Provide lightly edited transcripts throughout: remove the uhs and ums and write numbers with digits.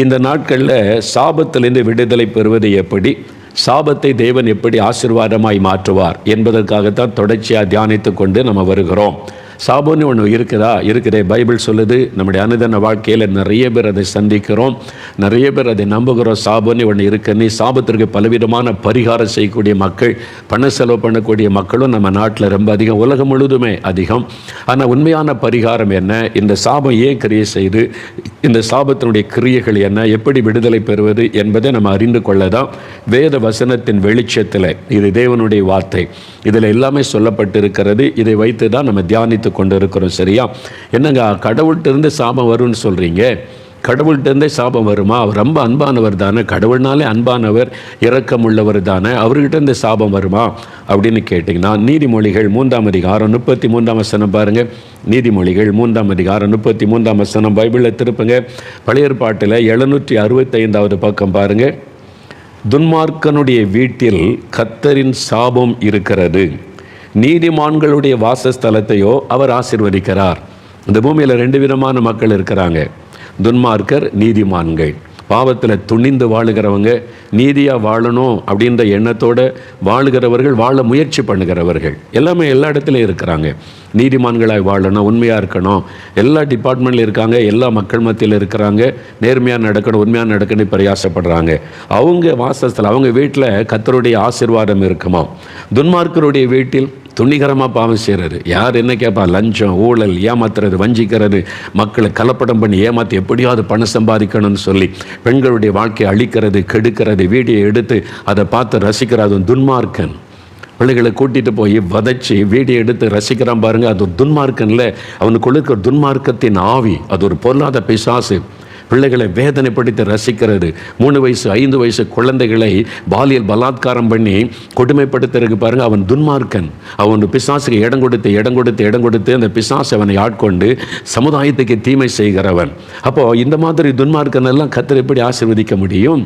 இந்த நாட்களில் சாபத்திலிருந்து விடுதலை பெறுவது எப்படி, சாபத்தை தேவன் எப்படி ஆசீர்வாதமாய் மாற்றுவார் என்பதற்காகத்தான் தொடர்ச்சியாக தியானித்து கொண்டு நம்ம வருகிறோம். சாபம்னு ஒன்று இருக்குதா? இருக்குதே. பைபிள் சொல்லுது. நம்முடைய அனுதின வாழ்க்கையில் நிறைய பேர் அதை சந்திக்கிறோம், நிறைய பேர் அதை நம்புகிறோம். சாபம்னு ஒன்று இருக்குன்னு. சாபத்திற்கு பலவிதமான பரிகாரம் செய்யக்கூடிய மக்கள், பண செலவு பண்ணக்கூடிய மக்களும் நம்ம நாட்டில் ரொம்ப அதிகம், உலகம் முழுதுமே அதிகம். ஆனால் உண்மையான பரிகாரம் என்ன? இந்த சாபம் ஏன் கிரியை செய்து, இந்த சாபத்தினுடைய கிரியைகள் என்ன, எப்படி விடுதலை பெறுவது என்பதை நம்ம அறிந்து கொள்ளதான் வேத வசனத்தின் வெளிச்சத்தில், இது தேவனுடைய வார்த்தை, இதில் எல்லாமே சொல்லப்பட்டிருக்கிறது. இதை வைத்து தான் நம்ம தியானித்து கொண்டு இருக்கிறோம். சரியா? என்னங்க கடவுள்கிட்ட இருந்து சாபம் வரும்னு சொல்றீங்க? கடவுள்கிட்ட இருந்தே சாபம் வருமா? அவர் ரொம்ப அன்பானவர் தானே, கடவுள்னாலே அன்பானவர், இரக்கமுள்ளவர் தானே, அவர்கிட்ட இருந்து சாபம் வருமா அப்படின்னு கேட்டிங்கன்னா, நீதிமொழிகள் 3ஆம் அதிகாரம் 33ஆம் வசனம் பாருங்கள். நீதிமொழிகள் 3ஆம் அதிகாரம் 33ஆம் வசனம் பைபிளில் திருப்புங்க. பழைய ஏற்பாட்டில் 765வது பக்கம் பாருங்கள். துன்மார்க்கனுடைய வீட்டில் கர்த்தரின் சாபம் இருக்கிறது, நீதிமான்களுடைய வாசஸ்தலத்தையோ அவர் ஆசீர்வதிக்கிறார். இந்த பூமியில் 2 விதமான மக்கள் இருக்கிறாங்க, துன்மார்க்கர், நீதிமான்கள். பாவத்தில் துணிந்து வாழுகிறவங்க, நீதியாக வாழணும் அப்படின்ற எண்ணத்தோடு வாழுகிறவர்கள், வாழ முயற்சி பண்ணுகிறவர்கள், எல்லாமே எல்லா இடத்துலையும் இருக்கிறாங்க. நீதிமான்களாய் வாழணும், உண்மையாக இருக்கணும், எல்லா டிபார்ட்மெண்ட்லையும் இருக்காங்க, எல்லா மக்கள் மத்தியில் இருக்கிறாங்க, நேர்மையாக நடக்கணும், உண்மையாக நடக்கணும் பிரயாசப்படுறாங்க. அவங்க வாசஸ்தலம், அவங்க வீட்டில் கர்த்தருடைய ஆசீர்வாதம் இருக்குமா. துன்மார்க்கருடைய வீட்டில் துணிகரமாக பாவம் செய்கிறது. யார் என்ன கேட்பா? லஞ்சம், ஊழல், ஏமாத்துறது, வஞ்சிக்கிறது, மக்களை கலப்படம் பண்ணி ஏமாற்றி எப்படியாவது பணம் சம்பாதிக்கணும்னு சொல்லி பெண்களுடைய வாழ்க்கையை அழிக்கிறது, கெடுக்கிறது, வீடியோ எடுத்து அதை பார்த்து ரசிக்கிறது துன்மார்க்கன். பிள்ளைகளை கூட்டிகிட்டு போய் வதச்சி வீடியோ எடுத்து ரசிக்கிறான் பாருங்க, அது ஒரு துன்மார்க்கன்ல. அவனுக்குள்ள இருக்கிற துன்மார்க்கத்தின் ஆவி, அது ஒரு பொல்லாத பிசாசு. பிள்ளைகளை வேதனைப்படுத்தி ரசிக்கிறது, 3 வயசு 5 வயசு குழந்தைகளை பாலியல் பலாத்காரம் பண்ணி கொடுமைப்படுத்துறதுக்கு பாருங்க, அவன் துன்மார்க்கன். அவன் பிசாசுக்கு இடம் கொடுத்து அந்த பிசாசு அவனை ஆட்கொண்டு சமுதாயத்துக்கு தீமை செய்கிறவன். அப்போ இந்த மாதிரி துன்மார்க்கன் எல்லாம் கர்த்தர் எப்படி ஆசீர்வதிக்க முடியும்?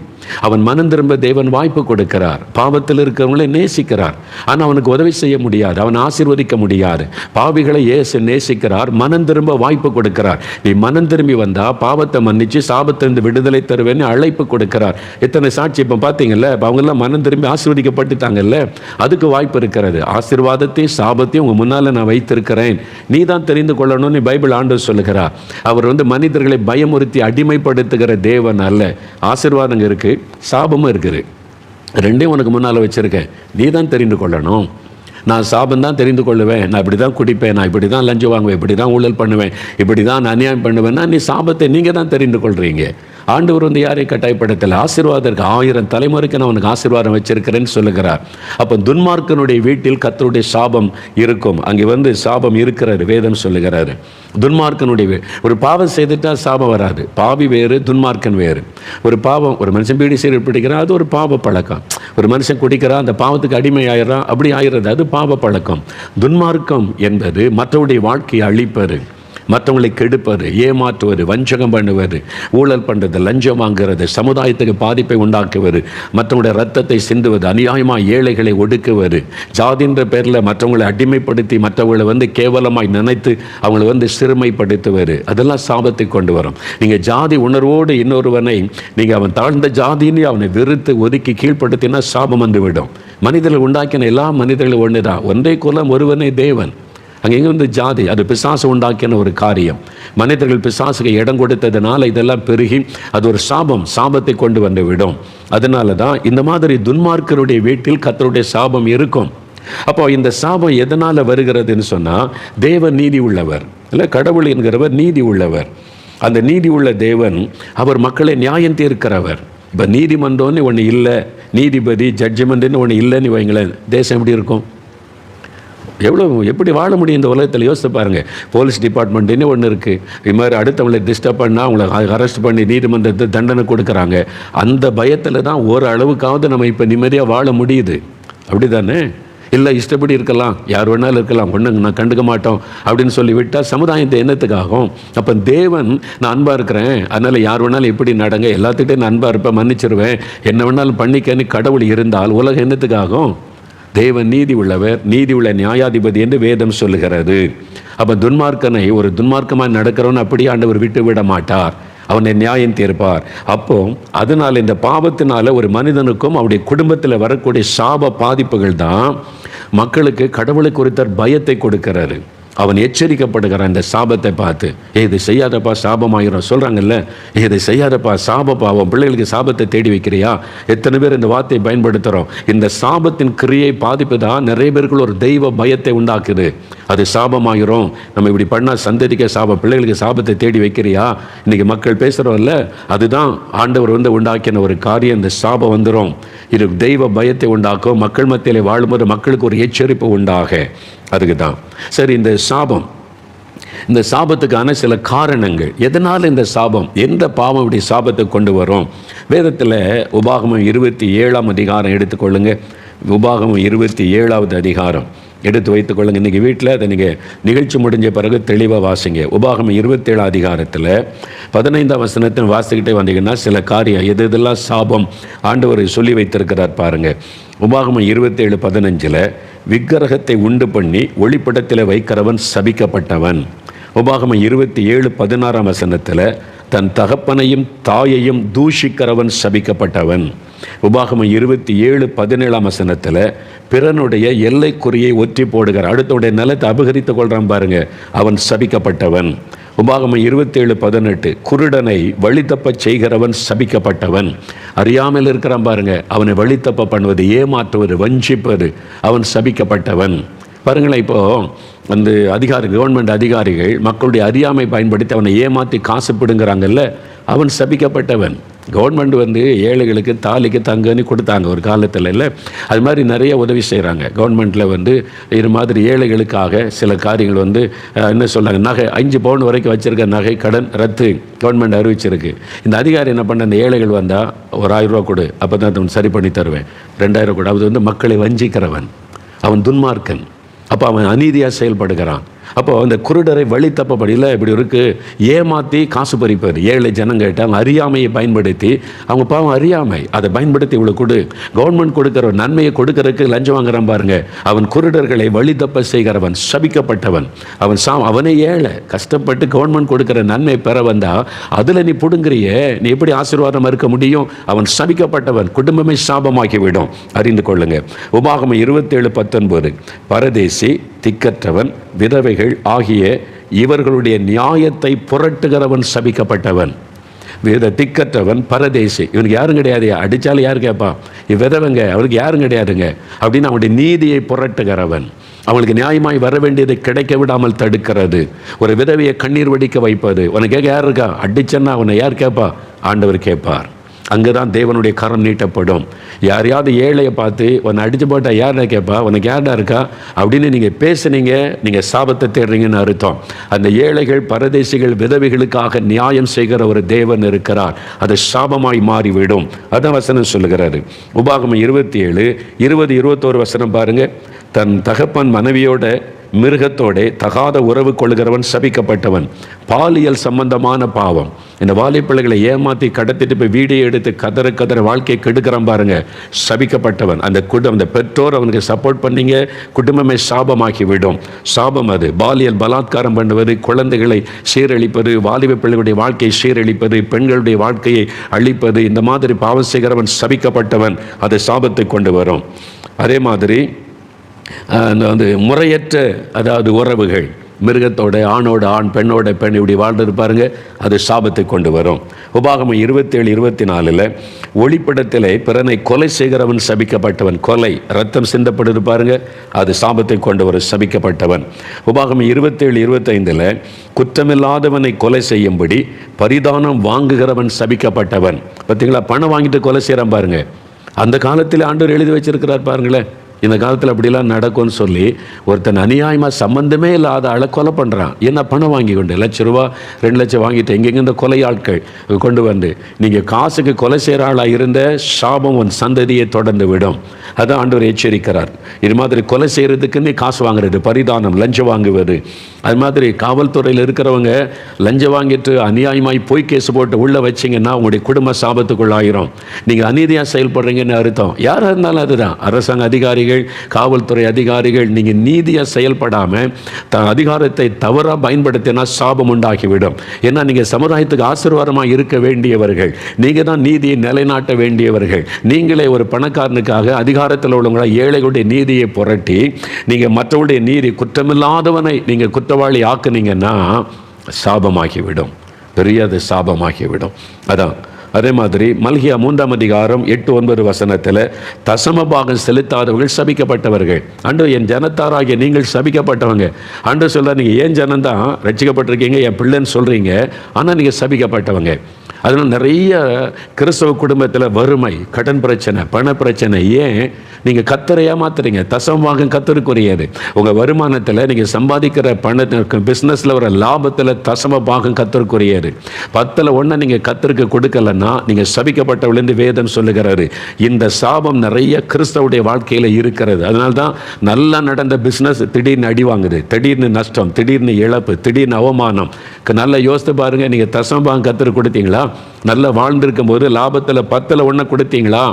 அவன் மனம் திரும்ப தேவன் வாய்ப்பு கொடுக்கிறார், பாவத்தில் இருக்கிறவங்களை நேசிக்கிறார், ஆனால் அவனுக்கு உதவி செய்ய முடியாது, அவன் ஆசீர்வதிக்க முடியாது. பாவிகளை இயேசு நேசிக்கிறார், மனம் திரும்ப வாய்ப்பு கொடுக்கிறார். நீ மனம் திரும்பி வந்தா பாவத்தை மன்னிச்சு சாபத்திலிருந்து விடுதலை தருவேன்னு அழைப்பு கொடுக்கிறார். இத்தனை சாட்சி இப்போ பார்த்தீங்கல்ல, அவங்கெல்லாம் மனம் திரும்பி ஆசீர்வதிக்கப்பட்டுட்டாங்கல்ல, அதுக்கு வாய்ப்பு இருக்கிறது. ஆசீர்வாதத்தையும் சாபத்தையும் உங்க முன்னால நான் வைத்திருக்கிறேன், நீ தான் தெரிந்து கொள்ளணும்னு பைபிள் ஆண்டவர் சொல்லுகிறார். அவர் பயமுறுத்தி அடிமைப்படுத்துகிற தேவன் அல்ல. ஆசீர்வாதம் இருக்கு, சாபமும் இருக்குது, ரெண்டையும் உனக்கு முன்னால் வச்சிருக்கேன், நீ தான் தெரிந்து கொள்ளணும். நான் சாபம் தான் தெரிந்து கொள்ளுவேன், நான் இப்படி தான் குடிப்பேன், நான் இப்படி தான் லஞ்சம் வாங்குவேன், இப்படி தான் ஊழல் பண்ணுவேன், இப்படி தான் அநியாயம் பண்ணுவேன்னா நீ சாபத்தை நீங்கள் தான் தெரிந்து கொள்கிறீங்க. ஆண்டவர் யாரையும் கட்டாயப்படுத்தலை. ஆசீர்வாதம் இருக்கு, 1000 தலைமுறைக்கு நான் உனக்கு ஆசீர்வாதம் வச்சிருக்கிறேன்னு சொல்லுகிறார். அப்போ துன்மார்க்கனுடைய வீட்டில் கர்த்தருடைய சாபம் இருக்கும். அங்கே சாபம் இருக்கிறாரு, வேதம் சொல்லுகிறாரு. துன்மார்க்கனுடைய ஒரு பாவம் செய்துட்டா சாபம் வராது. பாவி வேறு, துன்மார்க்கன் வேறு. ஒரு பாவம், ஒரு மனுஷன் பீடி சிகரெட் பிடிக்கிறான், அது ஒரு பாவ பழக்கம். ஒரு மனுஷன் குடிக்கிறான், அந்த பாவத்துக்கு அடிமை ஆயிடுறான், அப்படி ஆயிடுறது, அது பாவ பழக்கம். துன்மார்க்கம் என்பது மற்றவருடைய வாழ்க்கையை அழிப்பது, மற்றவங்களை கெடுப்பது, ஏமாற்றுவது, வஞ்சகம் பண்ணுவது, ஊழல் பண்ணுறது, லஞ்சம் வாங்குறது, சமுதாயத்துக்கு பாதிப்பை உண்டாக்குவது, மற்றவங்களுடைய ரத்தத்தை சிந்துவது, அநியாயமாக ஏழைகளை ஒடுக்குவது, ஜாதின்ற பேரில் மற்றவங்களை அடிமைப்படுத்தி மற்றவங்களை கேவலமாய் நினைத்து அவங்களை சிறுமைப்படுத்துவது, அதெல்லாம் சாபத்தை கொண்டு வரும். நீங்கள் ஜாதி உணர்வோடு இன்னொருவனை நீங்கள் அவன் தாழ்ந்த ஜாதின்னு அவனை வெறுத்து ஒதுக்கி கீழ்ப்படுத்தினா சாபம் வந்துவிடும். மனிதர்கள் உண்டாக்கின எல்லா மனிதர்களும் ஒன்று தான், ஒன்றே குலம், ஒருவனே தேவன். அங்கே ஜாதி, அது பிசாசு உண்டாக்கின ஒரு காரியம். மனிதர்கள் பிசாசுக்கு இடம் கொடுத்ததுனால இதெல்லாம் பெருகி அது ஒரு சாபத்தை கொண்டு வந்து விடும். அதனால தான் இந்த மாதிரி துன்மார்க்கருடைய வீட்டில் கர்த்தருடைய சாபம் இருக்கும். அப்போ இந்த சாபம் எதனால் வருகிறதுன்னு சொன்னால், தேவன் நீதி உள்ளவர் இல்லை, கடவுள் என்கிறவர் நீதி உள்ளவர். அந்த நீதி உள்ள தேவன் அவர் மக்களை நியாயம் தீர்க்கிறவர். இப்போ நீதிமன்றம்னு ஒன்று இல்லை, நீதிபதி ஜட்ஜ்மெண்ட்னு ஒன்று இல்லைன்னு வைங்களேன், தேசம் எப்படி இருக்கும்? எப்படி வாழ முடியும் இந்த உலகத்தில்? யோசித்து பாருங்கள். போலீஸ் டிபார்ட்மெண்ட்டுன்னு ஒன்று இருக்குது, இது மாதிரி அடுத்தவங்களை டிஸ்டர்ப் பண்ணால் அவங்கள அரெஸ்ட் பண்ணி நீதிமன்றத்தை தண்டனை கொடுக்குறாங்க. அந்த பயத்தில் தான் ஓரளவுக்காவது நம்ம இப்போ நிம்மதியாக வாழ முடியுது, அப்படி தானே? இல்லை இஷ்டப்படி இருக்கலாம், யார் வேணாலும் இருக்கலாம், ஒன்று நான் கண்டுக்க மாட்டோம் அப்படின்னு சொல்லி விட்டால் சமுதாயத்தை என்னத்துக்காகும்? அப்போ தேவன் நான் அன்பாக இருக்கிறேன், அதனால் யார் வேணாலும் எப்படி நடங்க, எல்லாத்துக்கிட்டே நான் அன்பாக இருப்பேன், மன்னிச்சிருவேன், என்ன வேணாலும் பண்ணிக்கன்னு கடவுள் இருந்தால் உலகம் என்னத்துக்காகும்? தேவன் நீதி உள்ளவர், நீதி உள்ள நியாயாதிபதி என்று வேதம் சொல்லுகிறது. அப்போ துன்மார்க்கனை ஒரு துன்மார்க்கமாக நடக்கிறவன் அப்படி ஆண்டவர் விட்டு விட மாட்டார். அவனை நியாயம் தீர்ப்பார். அப்போ அதனால் இந்த பாவத்தினால ஒரு மனிதனுக்கும் அவருடைய குடும்பத்தில் வரக்கூடிய சாப பாதிப்புகள் தான் மக்களுக்கு கடவுளை குறித்த பயத்தை கொடுக்கிறாரு. அவன் எச்சரிக்கப்படுகிறான் இந்த சாபத்தை பார்த்து. இது செய்யாதப்பா சாபமாயிரும் சொல்கிறாங்கல்ல, இதை செய்யாதப்பா சாபப்பா, அவன் பிள்ளைகளுக்கு சாபத்தை தேடி வைக்கிறியா? எத்தனை பேர் இந்த வார்த்தையை பயன்படுத்துகிறோம். இந்த சாபத்தின் கிரியை பாதிப்பு தான் நிறைய பேருக்கு ஒரு தெய்வ பயத்தை உண்டாக்குது. அது சாபமாயிரும், நம்ம இப்படி பண்ணால் சந்ததிக்க சாபம், பிள்ளைகளுக்கு சாபத்தை தேடி வைக்கிறியா? இன்றைக்கி மக்கள் பேசுகிறோம்ல, அதுதான் ஆண்டவர் உண்டாக்கின ஒரு காரியம். இந்த சாபம் வந்துடும், இது தெய்வ பயத்தை உண்டாக்கும். மக்கள் மத்தியிலே வாழும்போது மக்களுக்கு ஒரு எச்சரிப்பு உண்டாக, அதுக்கு தான். சரி, இந்த சாபத்துக்கான சில காரணங்கள், எதனால் இந்த சாபம், எந்த பாவம் இப்படி சாபத்தை கொண்டு வரும்? வேதத்தில் உபாகமம் 27ஆம் அதிகாரம் எடுத்துக்கொள்ளுங்க. உபாகமம் 27ஆவது அதிகாரம் எடுத்து வைத்துக்கொள்ளுங்க. இன்றைக்கி வீட்டில் அதை நீங்கள் நிகழ்ச்சி முடிஞ்ச பிறகு தெளிவாக வாசிங்க. உபாகமம் 27 அதிகாரத்தில் 15ஆம் வசனத்தில் வாசிக்கிட்டே வந்தீங்கன்னா சில காரியம் எதெல்லாம் சாபம் ஆண்டவர் சொல்லி வைத்திருக்கிறார் பாருங்கள். உபாகமம் 27:15 விக்கிரகத்தை உண்டு பண்ணி ஒளிப்படத்தில் வைக்கிறவன் சபிக்கப்பட்டவன். உபாகமம் 27:16ஆம் வசனத்தில் தன் தகப்பனையும் தாயையும் தூஷிக்கிறவன் சபிக்கப்பட்டவன். உபாகமம் 27:17ஆம் வசனத்தில் பிறனுடைய எல்லைக்குறியை ஒற்றி போடுகிற, அடுத்தவுடைய நிலத்தை அபகரித்து கொள்றான் பாருங்க, அவன் சபிக்கப்பட்டவன். உபாகமம் 27:18 குருடனை வழித்தப்ப செய்கிறவன் சபிக்கப்பட்டவன். அறியாமல் இருக்கிறான் பாருங்க, அவனை வழித்தப்ப பண்ணுவது, ஏமாற்றுவது, வஞ்சிப்பது, அவன் சபிக்கப்பட்டவன். பாருங்களேன், இப்போது கவர்மெண்ட் அதிகாரிகள் மக்களுடைய அறியாமை பயன்படுத்தி அவனை ஏமாற்றி காசு பிடுங்கிறாங்கல்ல, அவன் சபிக்கப்பட்டவன். கவர்மெண்ட் ஏழைகளுக்கு தாலிக்கு தங்கன்னு கொடுத்தாங்க ஒரு காலத்தில், இல்லை? அது மாதிரி நிறைய உதவி செய்கிறாங்க கவர்மெண்ட்டில். இது மாதிரி ஏழைகளுக்காக சில காரியங்கள் என்ன சொல்கிறாங்க, நகை 5 பவுன் வரைக்கும் வச்சுருக்க நகை கடன் ரத்து கவர்மெண்ட் அறிவிச்சிருக்கு. இந்த அதிகாரி என்ன பண்ண, அந்த ஏழைகள் வந்தால் ஒரு 1000 ரூபா கொடு, அப்போ தான் சரி பண்ணி தருவேன், 2000 கொடு. அது மக்களை வஞ்சிக்கிறவன், அவன் துன்மார்க்கன். அப்போ அவன் அநீதியாக செயல்படுகிறான். அப்போது அந்த குருடரை வழி தப்பப்படியில் இப்படி இருக்குது, ஏமாற்றி காசு பறிப்பார். ஏழை ஜனங்கிட்ட அவங்க அறியாமையை பயன்படுத்தி, அவங்க பாவம் அறியாமை, அதை பயன்படுத்தி இவ்வளோ கொடு, கவர்மெண்ட் கொடுக்குற ஒரு நன்மையை கொடுக்கறதுக்கு லஞ்சம் வாங்குறான் பாருங்க. அவன் குருடர்களை வழி தப்ப செய்கிறவன் சபிக்கப்பட்டவன். அவனே ஏழை, கஷ்டப்பட்டு கவர்மெண்ட் கொடுக்குற நன்மை பெற வந்தால் அதில் நீ பிடுங்குறிய, நீ எப்படி ஆசீர்வாதம் இருக்க முடியும்? அவன் சபிக்கப்பட்டவன், குடும்பமே சாபமாக்கிவிடும், அறிந்து கொள்ளுங்க. உபாகமம் 27:19 பரதேசி, திக்கற்றவன், விதவைகள் ஆகிய இவர்களுடைய நியாயத்தை புரட்டுகிறவன் சபிக்கப்பட்டவன். திக்கற்றவன், பரதேசி, இவனுக்கு யாரும் கிடையாது, அடித்தாலும் யார் கேட்பா? விதவைங்க, அவருக்கு யாரும் கிடையாதுங்க அப்படின்னு அவனுடைய நீதியை புரட்டுகிறவன். அவங்களுக்கு நியாயமாய் வர வேண்டியதை கிடைக்க விடாமல் தடுக்கிறது. ஒரு விதவையை கண்ணீர் வடிக்க வைப்பது. உனக்கு கேட்க யார் இருக்கா? அடிச்சன்னா அவனை யார் கேட்பா? ஆண்டவர் கேட்பார். அங்கே தான் தேவனுடைய கரம் நீட்டப்படும். யாரையாவது ஏழையை பார்த்து உன்னை அடித்து போட்டால் யாரை கேட்பா? உனக்கு யாரா இருக்கா அப்படின்னு நீங்கள் பேசுனீங்க, நீங்கள் சாபத்தை தேடுறீங்கன்னு அர்த்தம். அந்த ஏழைகள், பரதேசிகள், விதவைகளுக்காக நியாயம் செய்கிற ஒரு தேவன் இருக்கிறார். அது சாபமாய் மாறிவிடும். அதான் வசனம் சொல்லுகிறாரு. உபாகமம் 27:20-21 வசனம் பாருங்கள். தன் தகப்பன் மனைவியோட மிருகத்தோட தகாத உறவு கொள்கிறவன் சபிக்கப்பட்டவன். பாலியல் சம்பந்தமான பாவம். இந்த வாலிப்பிள்ளைகளை ஏமாற்றி கடத்திட்டு போய் வீடியோ எடுத்து கதற வாழ்க்கையை கெடுக்கிறான் பாருங்க, சபிக்கப்பட்டவன். அந்த பெற்றோர் அவனுக்கு சப்போர்ட் பண்ணீங்க, குடும்பமே சாபமாக்கி விடும். சாபம் அது. பாலியல் பலாத்காரம் பண்ணுவது, குழந்தைகளை சீரழிப்பது, வாலிப பிள்ளைகளுடைய வாழ்க்கையை சீரழிப்பது, பெண்களுடைய வாழ்க்கையை அழிப்பது, இந்த மாதிரி பாவம் செய்கிறவன் சபிக்கப்பட்டவன். அது சாபத்தை கொண்டு வரும். அதே மாதிரி முறையற்ற, அதாவது உறவுகள், மிருகத்தோட ஆணோட ஆண், பெண்ணோட பெண், இப்படி வாழ்றது பாருங்க, அது சாபத்தை கொண்டு வரும். உபாகமம் 27:24 ஒளிப்படத்தில் பிறனை கொலை செய்கிறவன் சபிக்கப்பட்டவன். கொலை, ரத்தம் சிந்தப்படுது பாருங்க, அது சாபத்தை கொண்டு வரும், சபிக்கப்பட்டவன். உபாகமம் 27:25 குற்றமில்லாதவனை கொலை செய்யும்படி பரிதானம் வாங்குகிறவன் சபிக்கப்பட்டவன். பார்த்தீங்களா, பணம் வாங்கிட்டு கொலை செய்கிறான் பாருங்க. அந்த காலத்தில் ஆண்டவர் எழுதி வச்சிருக்கிறார் பாருங்களேன். இந்த காலத்தில் அப்படிலாம் நடக்கும்னு சொல்லி ஒருத்தன் அநியாயமாக சம்பந்தமே இல்லாத ஆளை கொலை பண்ணுறான். என்ன, பணம் வாங்கி கொண்டு ₹1,00,000 ₹2,00,000 வாங்கிட்டு எங்கெங்க இந்த கொலை ஆட்கள் கொண்டு வந்து, நீங்கள் காசுக்கு கொலை செய்கிற ஆளாக இருந்த சாபம் உன் சந்ததியை தொடர்ந்து விடும். அதான் ஆண்டவர் எச்சரிக்கிறார். இது மாதிரி கொலை செய்கிறதுக்குன்னு காசு வாங்குறது, பரிதானம், லஞ்சம் வாங்குவது. அது மாதிரி காவல்துறையில் இருக்கிறவங்க லஞ்சம் வாங்கிட்டு அநியாயமாய் போய் கேஸ் போட்டு உள்ளே வச்சிங்கன்னா உங்களுடைய குடும்ப சாபத்துக்குள்ளாயிரும். நீங்கள் அநீதியாக செயல்படுறீங்கன்னு அர்த்தம். யாராக இருந்தாலும் அதுதான். அரசாங்க அதிகாரிகள், அதிகாரிகள், காவல்துறை அதிகாரிகள், நீங்கள் நீதியாக செயல்படாமல் அதிகாரத்தை தவறாக பயன்படுத்தினா சாபம் உண்டாகிவிடும். ஏன்னா நீங்கள் சமுதாயத்துக்கு ஆசீர்வாதமாக இருக்க வேண்டியவர்கள், நீங்கள் தான் நீதியை நிலைநாட்ட வேண்டியவர்கள். நீங்களே ஒரு பணக்காரனுக்காக அதிகாரத்தில் உள்ளவங்கள ஏழைகளுடைய நீதியை புரட்டி நீங்கள் மற்றவருடைய நீதி குற்றமில்லாதவனை நீங்கள் குற்றவாளி ஆக்குனீங்கன்னா சாபமாகிவிடும், பெரிய அது சாபமாகிவிடும். அதான் அதே மாதிரி மல்கியா 3ஆம் அதிகாரம் 8-9 வசனத்தில் தசமபாகம் செலுத்தாதவர்கள் சபிக்கப்பட்டவர்கள். அன்று என் ஜனத்தாராகிய நீங்கள் சபிக்கப்பட்டவங்க. அன்று சொல்ல நீங்கள் ஏன் ஜனந்தான் ரட்சிக்கப்பட்டிருக்கீங்க, என் பிள்ளைன்னு சொல்கிறீங்க, ஆனால் நீங்கள் சபிக்கப்பட்டவங்க. அதனால் நிறைய கிறிஸ்தவ குடும்பத்தில் வறுமை, கடன் பிரச்சனை, பண பிரச்சனை. ஏன்? நீங்கள் கர்த்தரை ஏமாத்துறீங்க. தசமபாகம் கர்த்தருக்குரியது. உங்கள் வருமானத்தில் நீங்கள் சம்பாதிக்கிற பணத்திற்கு, பிஸ்னஸில் வர லாபத்தில் தசமபாகம் கர்த்தருக்குரியது. 10% நீங்கள் கர்த்தருக்கு கொடுக்கலன்னா நீங்கள் சபிக்கப்பட்டவள் வேதம் சொல்லுகிறாரு. இந்த சாபம் நிறைய கிறிஸ்தவுடைய வாழ்க்கையில் இருக்கிறது. அதனால தான் நல்லா நடந்த பிஸ்னஸ் திடீர்னு அடி வாங்குது, திடீர்னு நஷ்டம், திடீர்னு இழப்பு, திடீர்னு அவமானம். நல்லா யோசித்து பாருங்கள். நீங்கள் தசமபாகம் கர்த்தருக்கு கொடுத்தீங்களா? நல்லா வாழ்ந்திருக்கும் போது லாபத்தில் 10% கொடுத்தீங்களா?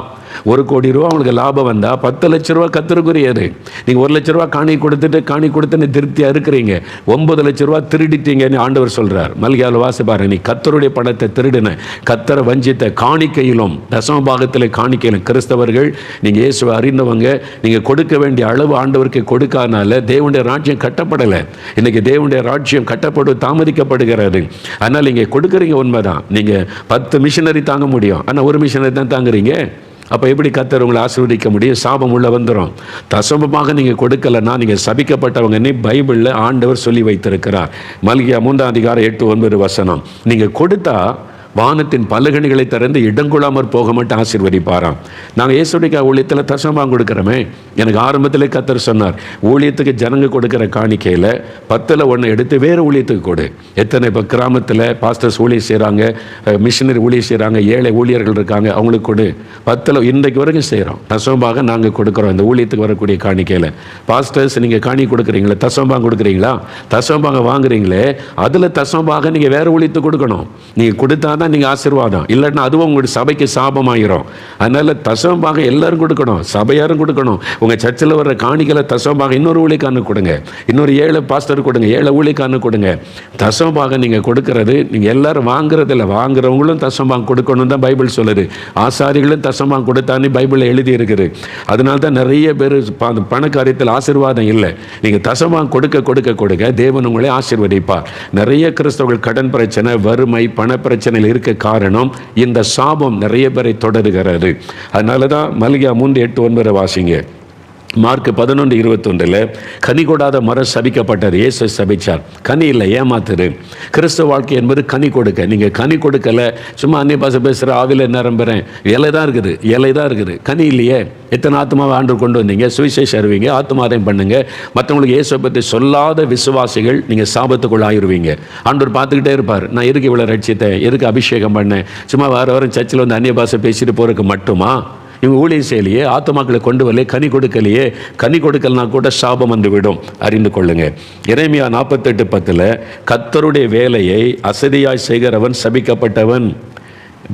1 கோடி ரூபா உங்களுக்கு லாபம் வந்தால் 10 லட்ச ரூபா கர்த்தருக்குரியது. நீங்கள் 1 லட்ச ரூபா காணி கொடுத்துன்னு திருப்தியாக இருக்கிறீங்க. 9 லட்ச ரூபா திருடிட்டீங்கன்னு ஆண்டவர் சொல்கிறார். மல்கியாவில் வாசிப்பாரு, நீ கர்த்தருடைய பணத்தை திருடின, கர்த்தரை வஞ்சித்த, காணிக்கையிலும் தசமபாகத்தில் காணிக்கையிலும். கிறிஸ்தவர்கள் நீங்கள் இயேசுவை அறிந்தவங்க, நீங்கள் கொடுக்க வேண்டிய அளவு ஆண்டவருக்கு கொடுக்காதனால தேவனுடைய ராஜ்யம் கட்டப்படலை. இன்றைக்கி தேவனுடைய ராஜ்யம் தாமதிக்கப்படுகிறது. அதனால் நீங்கள் கொடுக்குறீங்க உண்மைதான். நீங்கள் 10 மிஷினரி தாங்க முடியும், ஆனால் 1 மிஷினரி தான் தாங்குறீங்க. அப்போ எப்படி கர்த்தர் உங்களை ஆசீர்வதிக்க முடியும்? சாபம் உள்ள வந்துடும். தசமமாக நீங்கள் கொடுக்கலன்னா நீங்கள் சபிக்கப்பட்டவங்கன்னு பைபிளில் ஆண்டவர் சொல்லி வைத்திருக்கிறார். மல்கியா 3ஆம் அதிகாரம் 8-9 வசனம். நீங்கள் கொடுத்தா வானத்தின் பலகணிகளை திறந்து இடங்கொள்ளாமற் போக மட்டும் ஆசீர்வதிப்பாராம். நாங்கள் இயேசுடைய ஊழியத்தில் தசமபாகம் கொடுக்குறோமே. எனக்கு ஆரம்பத்திலே கர்த்தர் சொன்னார், ஊழியத்துக்கு ஜனங்க கொடுக்குற காணிக்கையில் 10% எடுத்து வேறு ஊழியத்துக்கு கொடு. எத்தனை இப்போ கிராமத்தில் பாஸ்டர்ஸ் ஊழியம் செய்கிறாங்க, மிஷினரி ஊழியம் செய்கிறாங்க, ஏழை ஊழியர்கள் இருக்காங்க, அவங்களுக்கு கொடு. 10 இன்றைக்கு வரைக்கும் செய்கிறோம். தசமபாகம் நாங்கள் கொடுக்குறோம் இந்த ஊழியத்துக்கு வரக்கூடிய காணிக்கையில். பாஸ்டர்ஸ் நீங்கள் காணி கொடுக்குறீங்களா? தசமபாகம் கொடுக்குறீங்களா? தசமபாகம் வாங்குறீங்களே, அதில் தசமபாகம் நீங்கள் வேறு ஊழியத்துக்கு கொடுக்கணும். நீங்கள் கொடுத்தா நீங்கள் ஆசீர்வாதம், இல்லைன்னா அதுவும் உங்களுடைய சபைக்கு சாபமாயிரும். அதனால தசமபாகம் எல்லாரும் கொடுக்கணும், சபையாரும் கொடுக்கணும். உங்கள் சர்ச்சில் வர்ற காணிக்கையில் தசமபாகம் இன்னொரு ஊழியக்காரனுக்கு கொடுங்க, இன்னொரு ஏழை பாஸ்டர் கொடுங்க, ஏழை ஊழியக்காரனுக்கு கொடுங்க. தசமபாகம் நீங்கள் கொடுக்கறது நீங்கள் எல்லாரும் வாங்குறதில்ல, வாங்குறவங்களும் தசமபாகம் கொடுக்கணும் தான் பைபிள் சொல்லுது. ஆசாரிகளும் தசமபாகம் கொடுத்தான்னு பைபிளில் எழுதி இருக்குது. அதனால தான் நிறைய பேர் பண காரியத்தில் ஆசீர்வாதம் இல்லை. நீங்கள் தசமபாகம் கொடுக்க கொடுக்க கொடுக்க தேவன் உங்களை ஆசீர்வதிப்பார். நிறைய கிறிஸ்தவர்கள் கடன் பிரச்சனை, வறுமை, பண பிரச்சனையில் இருக்க காரணம் இந்த சாபம் நிறைய பேரை தொடருகிறது. அதனால தான் மல்கியா 3:8-9 வாசிங்க. மார்க் 11:21 கனி கொடாத மரம் சபிக்கப்பட்டது. இயேசு சபிச்சார். கனி இல்லை, ஏமாத்துரு. கிறிஸ்தவ வாழ்க்கை என்பது கனி கொடுக்க. நீங்கள் கனி கொடுக்கல, சும்மா அந்நிய பாஷை பேசுகிற, ஆவில நிரம்புறேன், இலை தான் இருக்குது, கனி இல்லையே. எத்தனை ஆத்மாவை ஆண்டு கொண்டு வந்தீங்க? சுவிசேஷம் அறிவிங்க, ஆத்மாதம் பண்ணுங்க. மற்றவங்களுக்கு இயேசுவை பற்றி சொல்லாத விசுவாசிகள் நீங்கள் சாபத்துக்குள்ள ஆயிருவீங்க. ஆண்டவர் பார்த்துக்கிட்டே இருப்பார். நான் எதுக்கு இவ்வளோ ரட்சித்தேன், எதுக்கு அபிஷேகம் பண்ணேன்? சும்மா வாரம் சர்ச்சில் வந்து அந்நிய பாஷை பேசிட்டு போறதுக்கு மட்டுமா? இவங்க ஊழியம் செய்யலையே, ஆத்மாக்களை கொண்டு வரலையே, கனி கொடுக்கலையே. கனி கொடுக்கலனா கூட சாபம் வந்துவிடும், அறிந்து கொள்ளுங்க. எரேமியா 48:10 கர்த்தருடைய வேலையை அசதியாய் செய்கிறவன் சபிக்கப்பட்டவன்.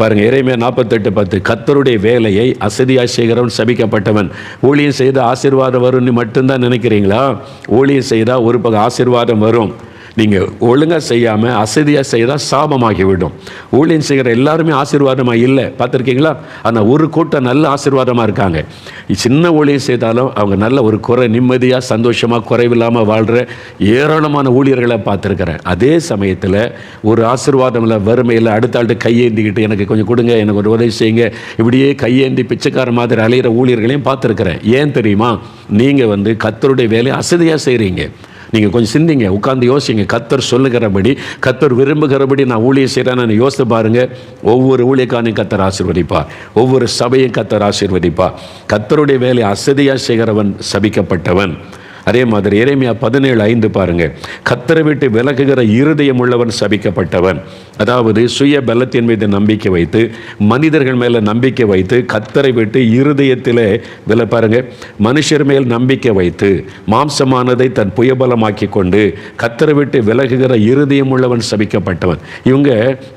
பாருங்க, எரேமியா 48:10 கர்த்தருடைய வேலையை அசதியாய் செய்கிறவன் சபிக்கப்பட்டவன். ஊழியம் செய்த ஆசீர்வாதம் வரும்னு மட்டும்தான் நினைக்கிறீங்களா? ஊழியம் செய்தால் ஒரு பக்கம் ஆசீர்வாதம் வரும். நீங்கள் ஒழுங்காக செய்யாமல் அசதியாக செய்தால் சாபமாகிவிடும். ஊழியம் செய்கிற எல்லாருமே ஆசீர்வாதமாக இல்லை, பார்த்துருக்கீங்களா? ஆனால் ஒரு கூட்டம் நல்ல ஆசீர்வாதமாக இருக்காங்க. சின்ன ஊழியம் செய்தாலும் அவங்க நல்ல ஒரு நிம்மதியாக சந்தோஷமாக குறைவில்லாமல் வாழ்கிற ஏராளமான ஊழியர்களை பார்த்துருக்கிறேன். அதே சமயத்தில் ஒரு ஆசீர்வாதம் இல்லை, வறுமையில் அடுத்த ஆள்கிட்ட கையேந்திக்கிட்டு எனக்கு கொஞ்சம் கொடுங்க, எனக்கு ஒரு உதவி செய்யுங்க, இப்படியே கையேந்தி பிச்சைக்கார மாதிரி அலையிற ஊழியர்களையும் பார்த்துருக்கிறேன். ஏன் தெரியுமா? நீங்கள் கர்த்தருடைய வேலையை அசதியாக செய்கிறீங்க. நீங்கள் கொஞ்சம் சிந்திங்க, உட்கார்ந்து யோசிங்க. கர்த்தர் சொல்லுகிறபடி, கர்த்தர் விரும்புகிறபடி நான் ஊழியம் செய்கிறேன்னு யோசித்து பாருங்கள். ஒவ்வொரு ஊழியக்காரனையும் கர்த்தர் ஆசீர்வதிப்பார், ஒவ்வொரு சபையும் கர்த்தர் ஆசீர்வதிப்பார். கர்த்தருடைய வேலை அசதியாக செய்கிறவன் சபிக்கப்பட்டவன். அதே மாதிரி எரேமியா 17:5 பாருங்க, கர்த்தரை விட்டு விலகுகிற இருதயம் உள்ளவன் சபிக்கப்பட்டவன். அதாவது சுய பலத்தின் மீது நம்பிக்கை வைத்து, மனிதர்கள் மேல நம்பிக்கை வைத்து, கர்த்தரை விட்டு இருதயத்திலே பாருங்க, மனுஷர் மேல் நம்பிக்கை வைத்து மாம்சமானதை தன் புயபலமாக்கி கொண்டு கர்த்தரை விட்டு விலகுகிற இருதயம் உள்ளவன் சபிக்கப்பட்டவன். இவங்க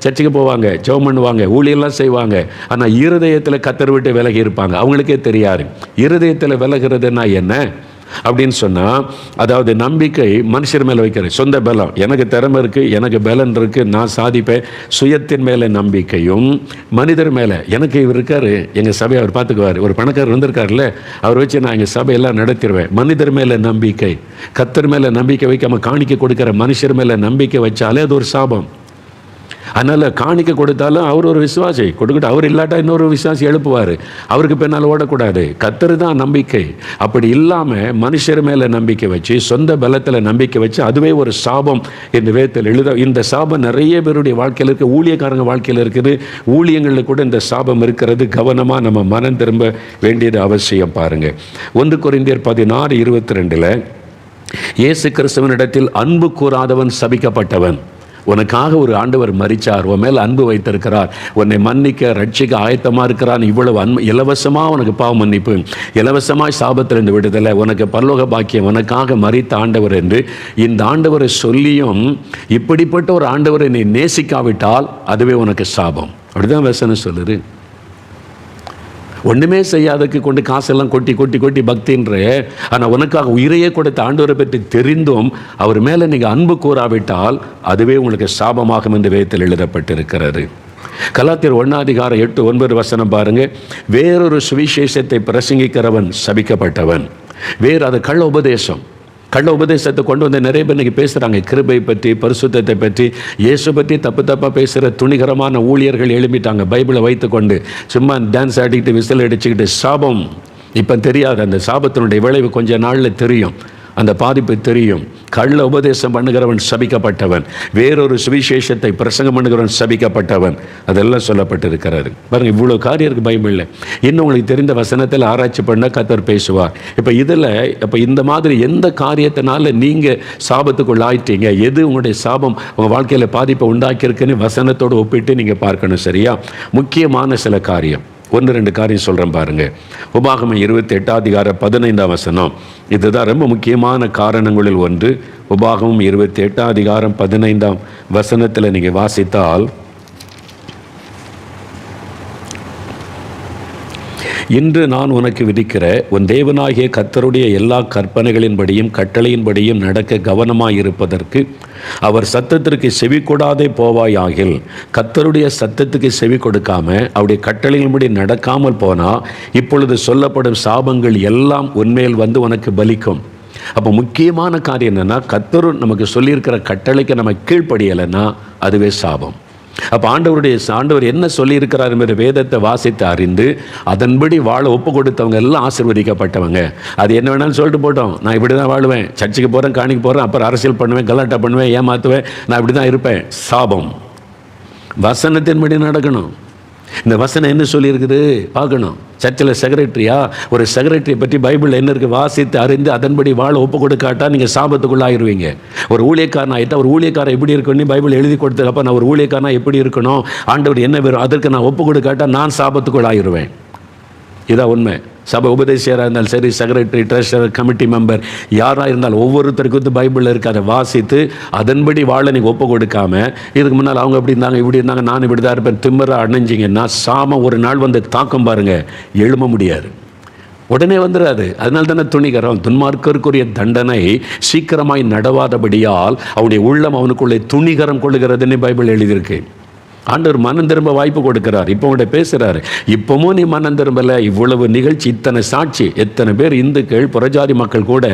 சர்ச்சுக்கு போவாங்க, ஜெபம் பண்ணுவாங்க, ஊழியெல்லாம் செய்வாங்க, ஆனால் இருதயத்தில் கர்த்தரை விட்டு விலகி இருப்பாங்க. அவங்களுக்கே தெரியாது இருதயத்தில் விலகிறதுனா என்ன அப்படின்னு சொன்னால், அதாவது நம்பிக்கை மனுஷர் மேலே வைக்கிற சொந்த பலம், எனக்கு திறமை இருக்குது, எனக்கு பலன் இருக்குது, நான் சாதிப்பேன், சுயத்தின் மேலே நம்பிக்கையும், மனிதர் மேலே எனக்கு இவர் இருக்கார், எங்கள் சபையை அவர் பார்த்துக்குவார், ஒரு பணக்காரர் இருந்திருக்காருல்ல, அவர் வச்சு நான் எங்கள் சபையெல்லாம் நடத்திடுவேன். மனிதர் மேலே நம்பிக்கை, கர்த்தர் மேலே நம்பிக்கை வைக்காமல் காணிக்கை கொடுக்குற மனுஷர் மேலே நம்பிக்கை வச்சாலே அது ஒரு சாபம். அதனால் காணிக்க கொடுத்தாலும் அவர் ஒரு விசுவாசி கொடுக்கட்டும், அவர் இல்லாட்டா இன்னொரு விசுவாசி எழுப்புவார், அவருக்கு பின்னால் ஓடக்கூடாது. கர்த்தர் தான் நம்பிக்கை. அப்படி இல்லாமல் மனுஷர் மேலே நம்பிக்கை வச்சு, சொந்த பலத்தில் நம்பிக்கை வச்சு, அதுவே ஒரு சாபம் இந்த வேதத்தில் எழுத. இந்த சாபம் நிறைய பேருடைய வாழ்க்கையில் இருக்குது, ஊழியக்காரங்க வாழ்க்கையில் இருக்குது, ஊழியங்களில் கூட இந்த சாபம் இருக்கிறது. கவனமாக நம்ம மனம் திரும்ப வேண்டியது அவசியம். பாருங்கள், 1 கொரிந்தியர் 16:22 இயேசு கிறிஸ்துவனிடத்தில் அன்பு கூறாதவன் சபிக்கப்பட்டவன். உனக்காக ஒரு ஆண்டவர் மரிச்சார், உன் மேல் அன்பு வைத்திருக்கிறார், உன்னை மன்னிக்க ரட்சிக்க ஆயத்தமாக இருக்கிறான், இவ்வளவு இலவசமாக உனக்கு பாவ மன்னிப்பு, இலவசமாய் சாபத்திலிருந்து விடுதலை, உனக்கு பரலோக பாக்கியம், உனக்காக மரித்த ஆண்டவர் என்று இந்த ஆண்டவரை சொல்லியும் இப்படிப்பட்ட ஒரு ஆண்டவரை நீ நேசிக்காவிட்டால் அதுவே உனக்கு சாபம். அப்படிதான் வசனம் சொல்லுது. ஒன்றுமே செய்யாததுக்கு கொண்டு காசெல்லாம் கொட்டி கொட்டி கொட்டி பக்தின்ற, ஆனால் உனக்காக உயிரையே கொடுத்த ஆண்டவரை பற்றி தெரிந்தும் அவர் மேலே நீங்கள் அன்பு கூறாவிட்டால் அதுவே உங்களுக்கு சாபமாகும் என்று வேதத்தில் எழுதப்பட்டிருக்கிறது. கலாத்தியர் 1:8-9 பாருங்க, வேறொரு சுவிசேஷத்தை பிரசங்கிக்கிறவன் சபிக்கப்பட்டவன். வேறு அது கள்ள உபதேசம். கள்ள உபதேசத்தை கொண்டு வந்து நிறைய பேர் இன்றைக்கி பேசுகிறாங்க. கிருபை பற்றி, பரிசுத்தத்தை பற்றி, இயேசு பற்றி தப்பாக பேசுகிற துணிகரமான ஊழியர்கள் எழுப்பிட்டாங்க. பைபிளை வைத்து கொண்டு சும்மா டான்ஸ் ஆடிக்கிட்டு விசில் அடிச்சுக்கிட்டு சாபம். இப்போ தெரியாது, அந்த சாபத்தினுடைய விளைவு கொஞ்ச நாளில் தெரியும், அந்த பாதிப்பு தெரியும். கள்ள உபதேசம் பண்ணுகிறவன் சபிக்கப்பட்டவன், வேறொரு சுவிசேஷத்தை பிரசங்கம் பண்ணுகிறவன் சபிக்கப்பட்டவன். அதெல்லாம் சொல்லப்பட்டிருக்கிறது. பாருங்க, இவ்வளோ காரியம் இருக்குது பைபிளில். இன்னும் உங்களுக்கு தெரிந்த வசனத்தில் ஆராய்ச்சி பண்ண கர்த்தர் பேசுவார். இப்போ இந்த மாதிரி எந்த காரியத்தினால நீங்கள் சாபத்துக்குள்ள ஆயிட்டீங்க, எது உங்களுடைய சாபம் உங்கள் வாழ்க்கையில் பாதிப்பை உண்டாக்கியிருக்குன்னு வசனத்தோடு ஒப்பிட்டு நீங்கள் பார்க்கணும். சரியா? முக்கியமான சில காரியம் 1-2 காரியம் சொல்கிறேன் பாருங்கள். உபாகமம் 28:15 இதுதான் ரொம்ப முக்கியமான காரணங்களில் ஒன்று. உபாகமம் 28:15 நீங்கள் வாசித்தால், இன்று நான் உனக்கு விதிக்கிற உன் தேவனாகிய கர்த்தருடைய எல்லா கற்பனைகளின்படியும் கட்டளையின்படியும் நடக்க கவனமாயிருப்பதற்கு அவர் சத்தத்திற்கு செவி கொடாதே போவாயாகில், கர்த்தருடைய சத்தத்துக்கு செவி கொடுக்காம அவருடைய கட்டளையின்படி நடக்காமல் போனால் இப்பொழுது சொல்லப்படும் சாபங்கள் எல்லாம் உன்மேல் வந்து உனக்கு பலிக்கும். அப்போ முக்கியமான காரியம் என்னென்னா, கர்த்தர் நமக்கு சொல்லியிருக்கிற கட்டளைக்கு நம்ம கீழ்ப்படியலைன்னா அதுவே சாபம். அப்போ ஆண்டவர் என்ன சொல்லியிருக்கிறார் என்ற வேதத்தை வாசித்து அறிந்து அதன்படி வாழ ஒப்பு கொடுத்தவங்க எல்லாம் ஆசீர்வதிக்கப்பட்டவங்க. அது என்ன வேணாலும் சொல்லிட்டு போட்டோம், நான் இப்படி தான் வாழுவேன், சர்ச்சுக்கு போகிறேன், காணிக்கு போகிறேன், அப்புறம் அரசியல் பண்ணுவேன், கலாட்டா பண்ணுவேன், ஏமாற்றுவேன், நான் இப்படி தான் இருப்பேன். சாபம். வசனத்தின்படி நடக்கணும். இந்த வசனம் என்ன சொல்லியிருக்குது பார்க்கணும். சர்ச்சில் செக்ரட்டரியா, ஒரு செக்ரட்டரியை பற்றி பைபிளில் என்ன இருக்குது வாசித்து அறிந்து அதன்படி வாழ ஒப்பு கொடுக்காட்டா நீங்கள் சாபத்துக்குள்ளாயிருவீங்க. ஒரு ஊழியக்காரன் ஆகிட்டா, ஒரு ஊழியக்காரன் எப்படி இருக்கணும் பைபிள் எழுதி கொடுத்ததுக்கப்போ நான் ஒரு ஊழியக்காரனா எப்படி இருக்கணும், ஆண்டவர் என்ன வரும், அதற்கு நான் ஒப்பு கொடுக்காட்டா நான் சாபத்துக்குள்ளாயிருவேன். இதான் உண்மை. சபை உபதேசியராக இருந்தாலும் சரி, செக்ரட்டரி, ட்ரெஷரர், கமிட்டி மெம்பர் யாராக இருந்தாலும் ஒவ்வொருத்தருக்கு வந்து பைபிளில் இருக்க அதை வாசித்து அதன்படி வாழ நீங்கள் ஒப்பு கொடுக்காம, இதுக்கு முன்னால் அவங்க இப்படி இருந்தாங்க இப்படி இருந்தாங்க நான் இப்படி தான் இருப்பேன் திமிரா அணைஞ்சிங்கன்னா சாமம் ஒரு நாள் வந்து தாக்கம் பாருங்கள், எழும முடியாது, உடனே வந்துடாது. அதனால தானே துணிகரம். துன்மார்க்கருக்குரிய தண்டனை சீக்கிரமாய் நடவாதபடியால் அவனுடைய உள்ளம் அவனுக்குள்ளே துணிகரம் கொள்ளுகிறதுன்னு பைபிள் எழுதியிருக்கு. ஆண்டவர் மனம் திரும்ப வாய்ப்பு கொடுக்கிறார். இப்போ உங்கள்கிட்ட பேசுகிறாரு, இப்போவும் நீ மனம் திரும்பலை, இவ்வளவு நிகழ்ச்சி, இத்தனை சாட்சி, எத்தனை பேர் இந்துக்கள் புறஜாதி மக்கள் கூட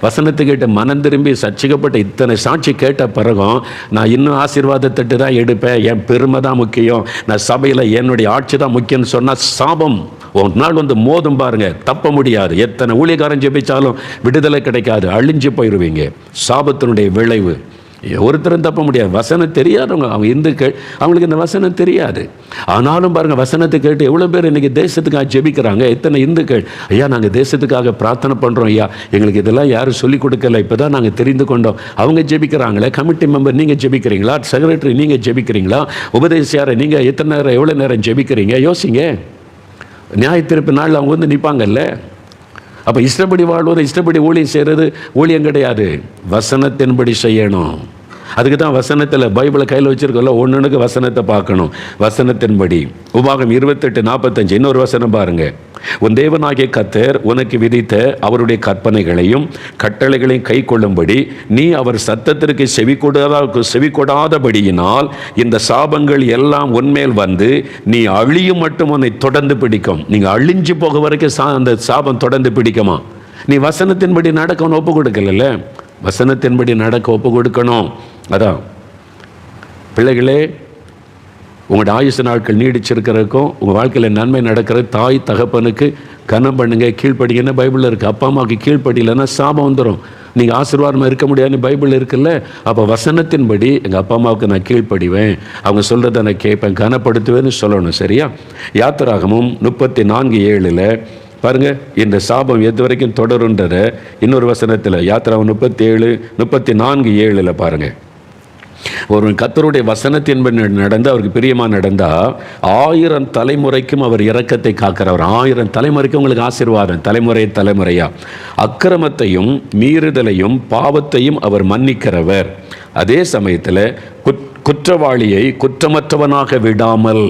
வசனத்தை கேட்டு மனம் திரும்பி சர்ச்சிக்கப்பட்ட இத்தனை சாட்சி கேட்ட பிறகும் நான் இன்னும் ஆசீர்வாதத்தட்டு தான் எடுப்பேன், என் பெருமை தான் முக்கியம், நான் சபையில் என்னுடைய ஆட்சி தான் முக்கியம்னு சொன்னால் சாபம் ஒரு நாள் வந்து மோதும் பாருங்க, தப்ப முடியாது. எத்தனை ஊழியக்காரன் ஜெபிச்சாலும் விடுதலை கிடைக்காது, அழிஞ்சு போயிடுவீங்க. சாபத்தினுடைய விளைவு ஒருத்தரும் தப்ப முடியாது. வசனம் தெரியாதவங்க, அவங்க இந்துக்கள், அவங்களுக்கு இந்த வசனம் தெரியாது. ஆனாலும் பாருங்கள், வசனத்தை கேட்டு எவ்வளோ பேர் இன்றைக்கி தேசத்துக்காக ஜெபிக்கிறாங்க. எத்தனை இந்துக்கள், ஐயா நாங்கள் தேசத்துக்காக பிரார்த்தனை பண்ணுறோம் ஐயா, எங்களுக்கு இதெல்லாம் யாரும் சொல்லிக் கொடுக்கல, இப்போ தான் நாங்கள் தெரிந்து கொண்டோம். அவங்க ஜெபிக்கிறாங்களே. கமிட்டி மெம்பர் நீங்கள் ஜெபிக்கிறீங்களா? செக்ரட்டரி நீங்கள் ஜெபிக்கிறீங்களா? உபதேசியாரை நீங்கள் எத்தனை நேரம் எவ்வளோ நேரம் ஜெபிக்கிறீங்க? யோசிங்க. நியாயத்தீர்ப்பு நாள் அவங்க வந்து நிற்பாங்கல்ல. அப்போ இஷ்டப்படி வாழ்வது, இஷ்டப்படி ஊழியம் செய்கிறது ஊழியம் கிடையாது. வசனத்தின்படி செய்யணும். அதுக்கு தான் வசனத்தில் பைபிளை கையில் வச்சுருக்கோம்ல, ஒன்றுக்கு வசனத்தை பார்க்கணும். வசனத்தின்படி உபாகம் 28:45 இன்னொரு வசனம் பாருங்கள். உன் தேவனாகிய கர்த்தர் உனக்கு விதித்த அவருடைய கற்பனைகளையும் கட்டளைகளையும் கை கொள்ளும்படி நீ அவர் சத்தத்திற்கு செவி கொடாதபடியினால் இந்த சாபங்கள் எல்லாம் உன்மேல் வந்து நீ அழியும் மட்டும் உன்னை தொடர்ந்து பிடிக்கும். நீங்கள் அழிஞ்சு போக வரைக்கும் அந்த சாபம் தொடர்ந்து பிடிக்குமா? நீ வசனத்தின்படி நடக்கணும், ஒப்பு கொடுக்கல. வசனத்தின்படி நடக்க ஒப்பு கொடுக்கணும். அதான் பிள்ளைகளே, உங்களோட ஆயுசு நாட்கள் நீடிச்சிருக்கிறதுக்கும் உங்கள் வாழ்க்கையில் நன்மை நடக்கிறது தாய் தகப்பனுக்கு கனம் பண்ணுங்க, கீழ்ப்படிங்கன்னு பைபிளில் இருக்குது. அப்பா அம்மாவுக்கு கீழ்ப்படியில்லைன்னா சாபம் வந்துடும். நீங்கள் ஆசீர்வாதமாக இருக்க முடியாதுன்னு பைபிள் இருக்குல்ல. அப்போ வசனத்தின்படி எங்கள் அப்பா அம்மாவுக்கு நான் கீழ்ப்படிவேன், அவங்க சொல்கிறத நான் கேட்பேன், கனப்படுத்துவேன்னு சொல்லணும். சரியா? யாத்திராகமும் 34:7 பாருங்கள், இந்த சாபம் எது வரைக்கும் தொடருன்றத இன்னொரு வசனத்தில் யாத்திராகம் 34:7 பாருங்கள். ஒரு கர்த்தருடைய வசனத்தின்படி நடந்து அவருக்கு பிரியமாக நடந்தால் 1000 தலைமுறைக்கும் அவர் இரக்கத்தை காக்கிறவர். 1000 தலைமுறைக்கும் உங்களுக்கு ஆசீர்வாதம், தலைமுறையா. அக்கிரமத்தையும் மீறுதலையும் பாவத்தையும் அவர் மன்னிக்கிறவர். அதே சமயத்தில் குற்றவாளியை குற்றமற்றவனாக விடாமல்.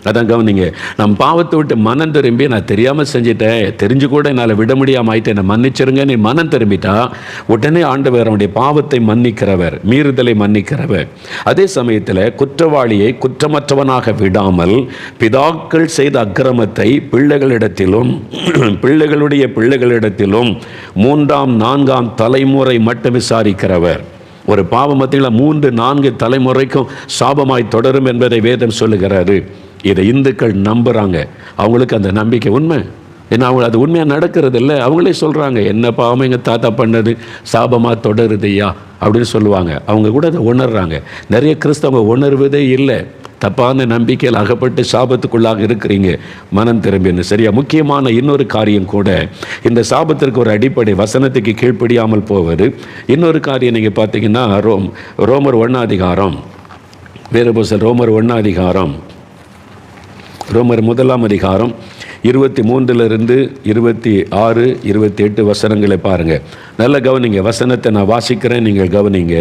அதான் கவனிங்க. நம்ம பாவத்தை விட்டு மனம் திரும்பி, நான் தெரியாமல் செஞ்சிட்டேன், தெரிஞ்சு கூட என்னால் விட முடியாமல் ஆயிட்டேன், என்னை மன்னிச்சிருங்க நீ மனம் திரும்பிட்டா உடனே ஆண்டவர் அவனுடைய பாவத்தை மன்னிக்கிறவர், மீறுதலை மன்னிக்கிறவர். அதே சமயத்தில் குற்றவாளியை குற்றமற்றவனாக விடாமல் பிதாக்கள் செய்த அக்கிரமத்தை பிள்ளைகளிடத்திலும் பிள்ளைகளுடைய பிள்ளைகளிடத்திலும் 3ஆம் 4ஆம் தலைமுறை மட்டும் விசாரிக்கிறவர். ஒரு பாவம் மத்தியில் 3-4 தலைமுறைக்கும் சாபமாய் தொடரும் என்பதை வேதம் சொல்லுகிறாரு. இதை இந்துக்கள் நம்புகிறாங்க. அவங்களுக்கு அந்த நம்பிக்கை உண்மை. ஏன்னா அவங்க அது உண்மையாக நடக்கிறது இல்லை. அவங்களே சொல்கிறாங்க, என்ன பாவம் எங்கள் தாத்தா பண்ணது சாபமாக தொடருதையா அப்படின்னு சொல்லுவாங்க. அவங்க கூட அதை உணர்றாங்க. நிறைய கிறிஸ்தவங்க உணர்வதே இல்லை. தப்பான நம்பிக்கையில் அகப்பட்டு சாபத்துக்குள்ளாக இருக்கிறீங்க, மனம் திரும்பின்னு. சரியா? முக்கியமான இன்னொரு காரியம் கூட, இந்த சாபத்திற்கு ஒரு அடிப்படை வசனத்துக்கு கீழ்ப்படியாமல் போவது. இன்னொரு காரியம் நீங்கள் பார்த்தீங்கன்னா, ரோமர் 1 வேறுபோசல் ரோமர் 1 ரோமர் 1 23 26 28 வசனங்களை பாருங்கள். நல்ல கவனிங்க. வசனத்தை நான் வாசிக்கிறேன், நீங்கள் கவனிங்க.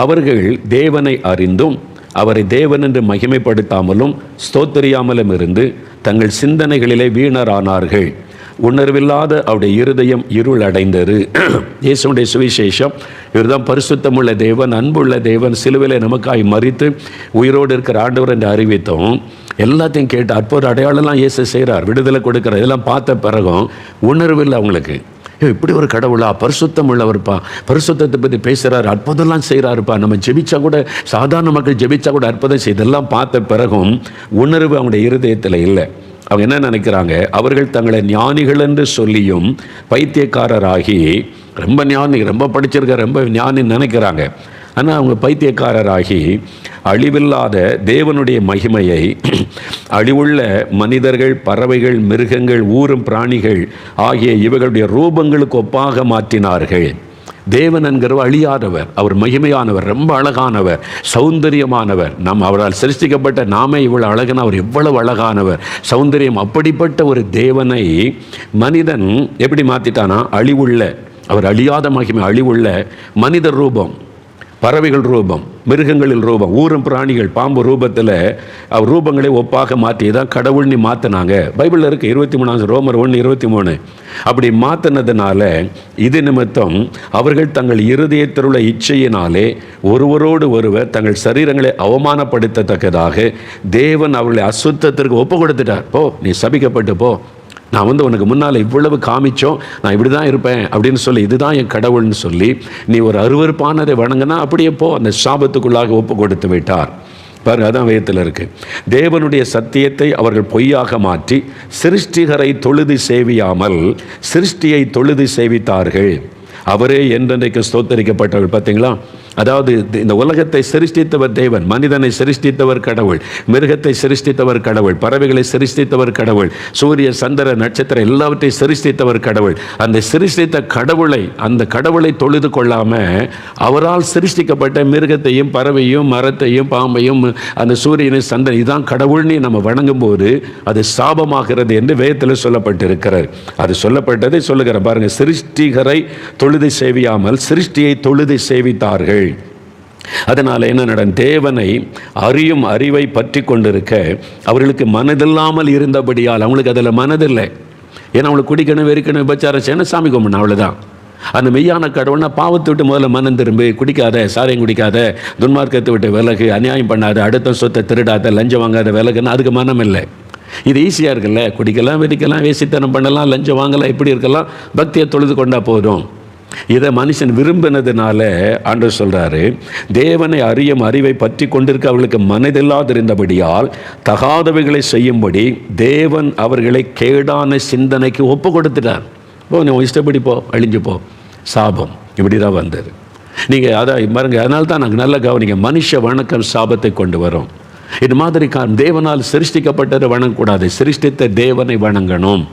அவர்கள் தேவனை அறிந்தும் அவரை தேவன் என்று மகிமைப்படுத்தாமலும் ஸ்தோத்திரியாமலும் இருந்து தங்கள் சிந்தனைகளிலே வீணரானார்கள். உணர்வில்லாத அவருடைய இருதயம் இருள் அடைந்தது. இயேசுடைய சுவிசேஷம், இவர்தான் பரிசுத்தமுள்ள தேவன், அன்புள்ள தேவன், சிலுவையிலே நமக்காய் மரித்து உயிரோடு இருக்கிற ஆண்டவர் என்று அறிவித்தோம். எல்லாத்தையும் கேட்டு அற்புத அடையாளம்லாம் இயேசு செய்கிறார், விடுதலை கொடுக்குறார். இதெல்லாம் பார்த்த பிறகும் உணர்வில்லை அவங்களுக்கு. இப்படி ஒரு கடவுளா, பரிசுத்தம் உள்ளவர்ப்பா, பரிசுத்தத்தை பற்றி பேசுகிறார், அற்புதம்லாம் செய்கிறாருப்பா, நம்ம ஜெபிச்சா கூட, சாதாரண மக்கள் ஜெபிச்சா கூட அற்புதம் செய்தெல்லாம் பார்த்த பிறகும் உணர்வு அவங்களுடைய இருதயத்தில் இல்லை. அவங்க என்ன நினைக்கிறாங்க? அவர்கள் தங்களை ஞானிகள் என்று சொல்லியும் பைத்தியக்காரராகி, ரொம்ப ஞானி, ரொம்ப படிச்சிருக்க, ரொம்ப ஞானின்னு நினைக்கிறாங்க. ஆனால் அவங்க பைத்தியக்காரராகி அழிவில்லாத தேவனுடைய மகிமையை அழிவுள்ள மனிதர்கள், பறவைகள், மிருகங்கள், ஊரும் பிராணிகள் ஆகிய இவர்களுடைய ரூபங்களுக்கு ஒப்பாக மாற்றினார்கள். தேவன் என்கிறவர் அழியாதவர், அவர் மகிமையானவர், ரொம்ப அழகானவர், சௌந்தரியமானவர். அவரால் சிருஷ்டிக்கப்பட்ட நாமே இவ்வளவு அழகான, அவர் எவ்வளவு அழகானவர், சௌந்தரியம். அப்படிப்பட்ட ஒரு தேவனை மனிதன் எப்படி மாற்றிட்டானா? அழிவுள்ள, அவர் அழியாத மகிமை, அழிவுள்ள மனிதர் ரூபம், பறவைகள் ரூபம், மிருகங்களில் ரூபம், ஊரும் பிராணிகள், பாம்பு ரூபத்தில் அவர் ரூபங்களை ஒப்பாக மாற்றி தான் கடவுள்னு மாற்றினாங்க. பைபிளில் இருக்குது 23 ரோமர் 1:23. அப்படி மாற்றினதுனால இது நிமித்தம் அவர்கள் தங்கள் இருதயத்திலுள்ள இச்சையினாலே ஒருவரோடு ஒருவர் தங்கள் சரீரங்களை அவமானப்படுத்தத்தக்கதாக தேவன் அவர்களை அசுத்தத்திற்கு ஒப்பு கொடுத்துட்டார். போ, நீ சபிக்கப்பட்டு போ, நான் உனக்கு முன்னால் இவ்வளவு காமிச்சோம், நான் இப்படி தான் இருப்பேன் அப்படின்னு சொல்லி, இதுதான் என் கடவுள்னு சொல்லி நீ ஒரு அருவருப்பானதை வணங்கினா அப்படியே போ, அந்த சாபத்துக்குள்ளாக ஒப்பு கொடுத்து விட்டார். பாருங்க, அதான் வேதத்தில் இருக்குது. தேவனுடைய சத்தியத்தை அவர்கள் பொய்யாக மாற்றி சிருஷ்டிகரை தொழுது சேவியாமல் சிருஷ்டியை தொழுது சேவித்தார்கள். அவரே என்றென்றைக்கு ஸ்தோத்தரிக்கப்பட்டவர். பார்த்தீங்களா? அதாவது இந்த உலகத்தை சிருஷ்டித்தவர் தேவன், மனிதனை சிருஷ்டித்தவர் கடவுள், மிருகத்தை சிருஷ்டித்தவர் கடவுள், பறவைகளை சிருஷ்டித்தவர் கடவுள், சூரிய சந்திர நட்சத்திரம் எல்லாவற்றையும் சிருஷ்டித்தவர் கடவுள். அந்த சிருஷ்டித்த கடவுளை, அந்த கடவுளை தொழுது கொள்ளாம அவரால் சிருஷ்டிக்கப்பட்ட மிருகத்தையும் பறவையும் மரத்தையும் பாம்பையும் அந்த சூரியனை சந்திரன் இதான் கடவுள்னு நம்ம வணங்கும் போது அது சாபமாகிறது என்று வேதத்தில் சொல்லப்பட்டிருக்கிறார். அது சொல்லப்பட்டதை சொல்லுகிற பாருங்க, சிருஷ்டிகரை தொழுது சேவியாமல் சிருஷ்டியை தொழுது சேவித்தார்கள். அதனால் என்ன நடன், தேவனை அறியும் அறிவை பற்றி கொண்டிருக்க அவர்களுக்கு மனதில்லாமல் இருந்தபடியால், அவங்களுக்கு அதில் மனதில்லை. ஏன்னா அவங்களுக்கு குடிக்கணும், வெறிக்கணும், விபச்சாரம் செய்யணும், சாமி கும்பிடணும், அவ்வளோதான். அந்த மெய்யான கடவுள்னா பாவத்தை விட்டு முதல்ல மனம் திரும்பி, குடிக்காத, சாரையும் குடிக்காத, துன்மார்க்கத்தை விட்டு விலகு, அநியாயம் பண்ணாத, அடுத்த சொத்தை திருடாத, லஞ்சம் வாங்காத விலகுன்னு அதுக்கு மனம் இல்லை. இது ஈஸியாக இருக்குல்ல, குடிக்கலாம், வெறிக்கலாம், வேசித்தனம் பண்ணலாம், லஞ்சம் வாங்கலாம், இப்படி இருக்கலாம், பக்தியை தொழுது கொண்டா போதும். இதை மனுஷன் விரும்பினதுனால ஆண்டவர் சொல்றாரு, தேவனை அறியும் அறிவை பற்றி கொண்டிருக்க அவர்களுக்கு மனதில்லாதிருந்தபடியால் தகாதவைகளை செய்யும்படி தேவன் அவர்களை கேடான சிந்தனைக்கு ஒப்பு கொடுத்துட்டார். போ, நீ இஷ்டப்படி போ, அழிஞ்சு போ. சாபம் இப்படி தான் வந்தது. நீங்கள் அதான் பாருங்க, அதனால தான் நாங்கள் நல்லா கவனிங்க, மனுஷ வணக்கம் சாபத்தை கொண்டு வரும். இது மாதிரி தேவனால் சிருஷ்டிக்கப்பட்டதை வணங்கக்கூடாது, சிருஷ்டித்த தேவனை வணங்கணும்,